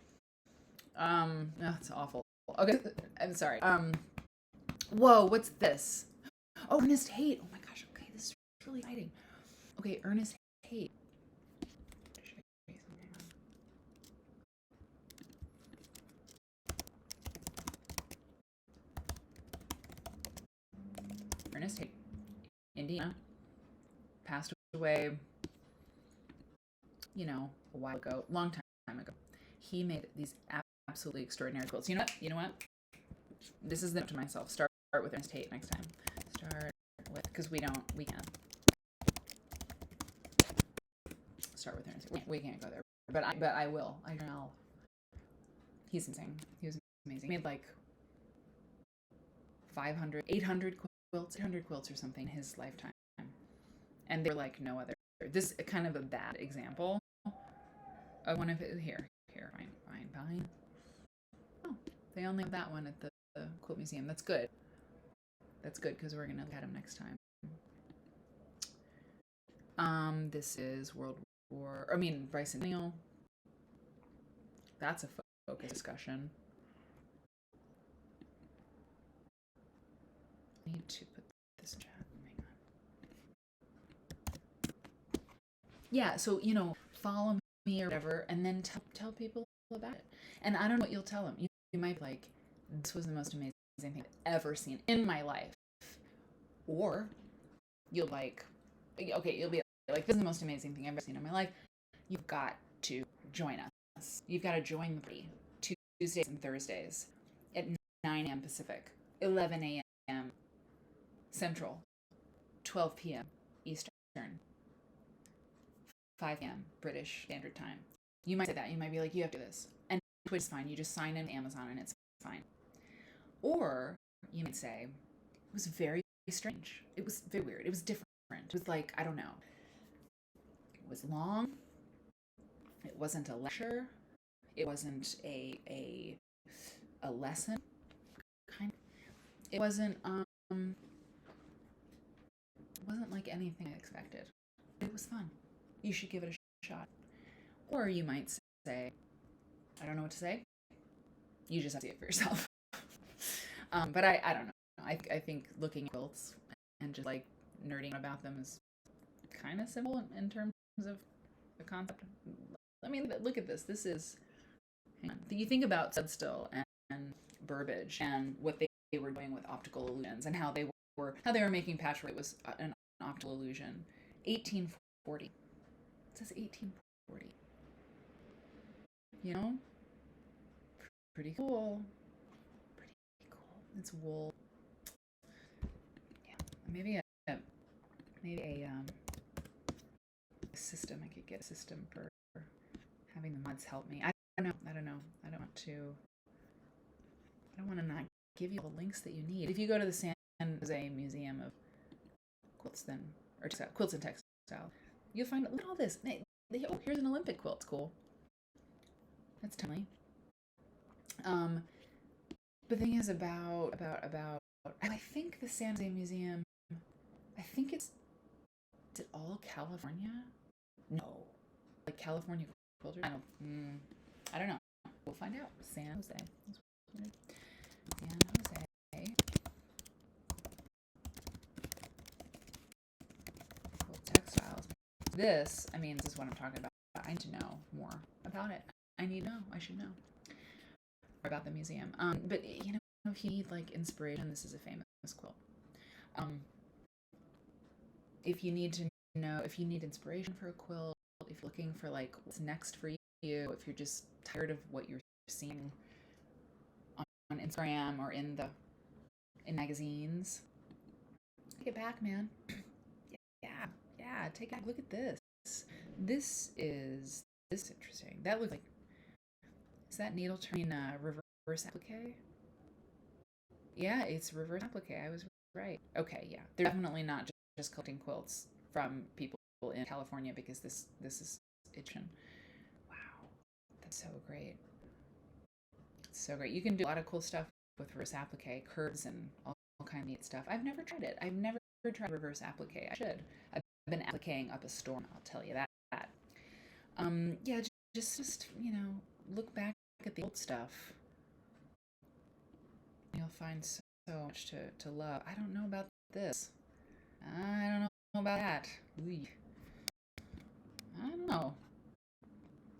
That's awful. Okay, I'm sorry. Whoa, what's this? Oh, Ernest Haight. Oh my gosh, okay, this is really exciting. Okay, Ernest Haight. Ernest Haight, Indiana, passed away, a while ago, long time ago. He made these absolutely extraordinary quilts. You know what? This is the note to myself. Start with Ernest Haight next time. Start with, because we can't. Start with Ernest Haight. We can't go there. But I will. I'll. He's insane. He was amazing. He made like 500, 800 quilts or something in his lifetime. And they're like no other. This is kind of a bad example of one of it. Here, fine. Oh, they only have that one at the Quilt Museum. That's good. That's good because we're going to look at him next time. This is Bicentennial. That's a focus discussion. I need to put this in chat. Hang on. Yeah, so, follow me or whatever, and then tell people about it. And I don't know what you'll tell them. You might be like, this was the most amazing thing I've ever seen in my life. Or you'll be like, this is the most amazing thing I've ever seen in my life. You've got to join us. You've got to join the party Tuesdays and Thursdays at 9 a.m. Pacific, 11 a.m. Central, 12 p.m. Eastern, 5 p.m. British Standard Time. You might say that. You might be like, you have to do this. And Twitch is fine. You just sign in Amazon and it's fine. Or you might say, it was very strange. It was very weird. It was different. It was like, I don't know. It was long. It wasn't a lecture. It wasn't a lesson. Kind of. It wasn't like anything I expected. It was fun. You should give it a shot. Or you might say, I don't know what to say. You just have to see it for yourself. But I don't know. I think looking at quilts and just like nerding about them is kind of simple in terms of the concept. I mean, look at this. This is, hang on. You think about Studstill and Burbage and what they were doing with optical illusions and how they were making patchwork. It was an optical illusion. 1840. It says 1840. Pretty cool. It's wool. Yeah, maybe a system. I could get a system for having the mods help me. I don't know. I don't want to not give you all the links that you need. If you go to the San Jose Museum of Quilts, Quilts and Textiles, you'll find look at all this. Oh, here's an Olympic quilt. It's cool. That's tiny. The thing is about I think the San Jose Museum, I think is it all California? No. Like California quilters. I don't know. We'll find out. San Jose. San Jose. Quilt textiles. This is what I'm talking about. I need to know more about it. I need to know. I should know more about the museum. But if you need like inspiration, this is a famous quilt. If you need inspiration for a quilt, if you're looking for like what's next for you, if you're just tired of what you're seeing on Instagram or in magazines, get back, man. Yeah, take a look at this. This is interesting. That looks like, is that needle turning reverse applique? Yeah, it's reverse applique. I was right. Okay, yeah. They're definitely not just collecting quilts from people in California, because this is Egyptian. Wow, that's so great. It's so great. You can do a lot of cool stuff with reverse applique, curves, and all kind of neat stuff. I've never tried it. I've never tried reverse applique. I should. I've been appliquing up a storm, I'll tell you that. Yeah, just look back at the old stuff. You'll find so much to love. I don't know about this. I don't know about that. Ooh. I don't know.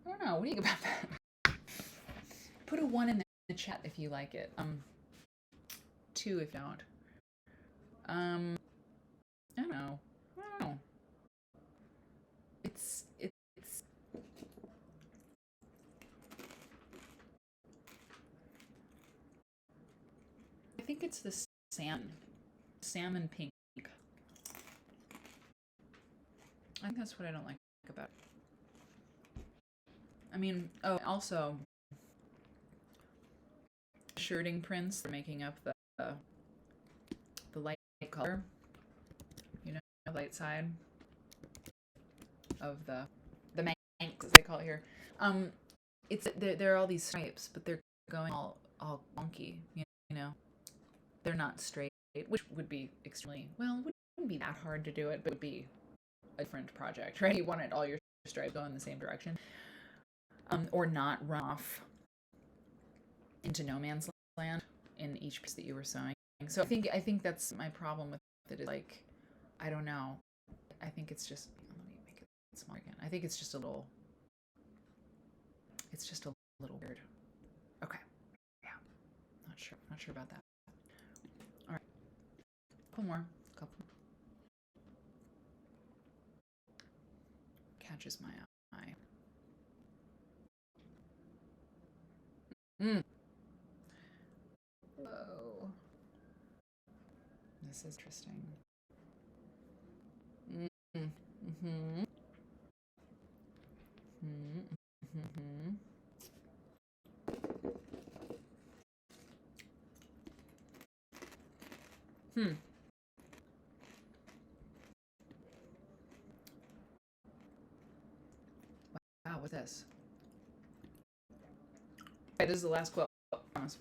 What do you think about that? Put a 1 in the chat if you like it. 2 if you don't. I don't know. It's I think it's the salmon pink. I think that's what I don't like about it. Also shirting prints, they're making up the light color, light side of the Manx, as they call it here. There are all these stripes, but they're going all wonky. They're not straight, which would be extremely wouldn't be that hard to do it, but it would be a different project, right? You wanted all your stripes go in the same direction, or not run off into no man's land in each piece that you were sewing. So I think that's my problem with it. Is like, I don't know. I think it's just, let me make it smaller again. I think it's just a little weird. Okay. Yeah. Not sure about that. All right. Couple more. Catches my eye. Whoa. This is interesting. Wow, what's this? Okay, this is the last quote. I promise.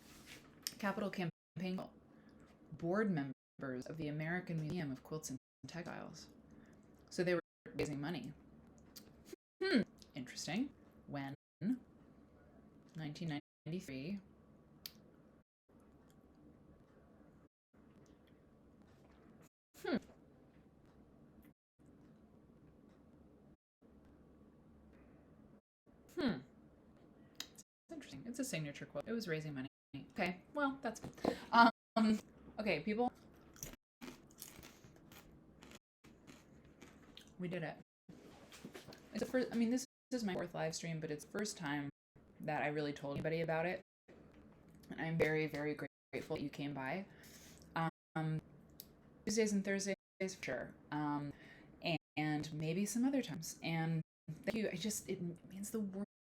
Capital Campaign board members of the American Museum of Quilts and Textiles. So they were raising money. Interesting. When? 1993. It's interesting. It's a signature quote. It was raising money. Okay, well, that's okay, people. We did it. It's the first. This is my 4th live stream, but it's the first time that I really told anybody about it, and I'm very, very grateful that you came by. Tuesdays and Thursdays for sure, and maybe some other times. And thank you. It means the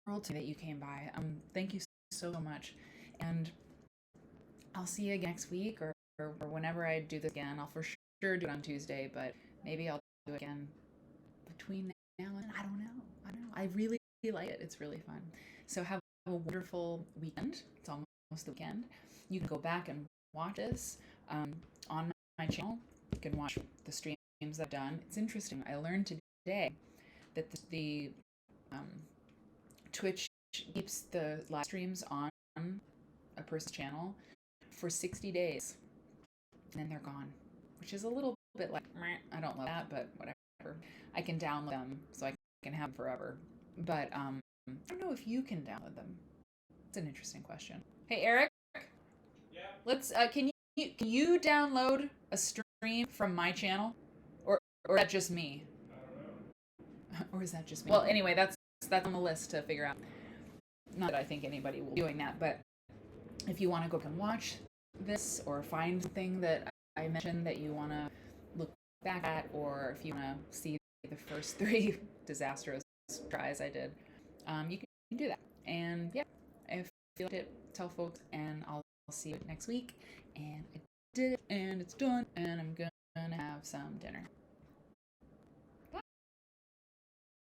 world to me that you came by. Thank you so much, and I'll see you again next week or whenever I do this again. I'll for sure do it on Tuesday, but maybe I'll do it again between now and I don't know. I really like it. It's really fun. So have a wonderful weekend. It's almost the weekend. You can go back and watch this on my channel. You can watch the streams I've done. It's interesting. I learned today that the Twitch keeps the live streams on a person's channel for 60 days, and then they're gone, which is a little bit like, meh, I don't love that, but whatever. I can download them so I can have them forever. But I don't know if you can download them. It's an interesting question. Hey, Eric, let's can you download a stream from my channel, or is that just me? Or is that just me? Well, anyway, that's on the list to figure out. Not that I think anybody will be doing that, but if you want to go and watch this or find something that I mentioned that you want to look back at, or if you want to see the first 3 disastrous tries I did, you can do that. And yeah, if you liked it, tell folks, and I'll see you next week. And I did it, and it's done, and I'm gonna have some dinner.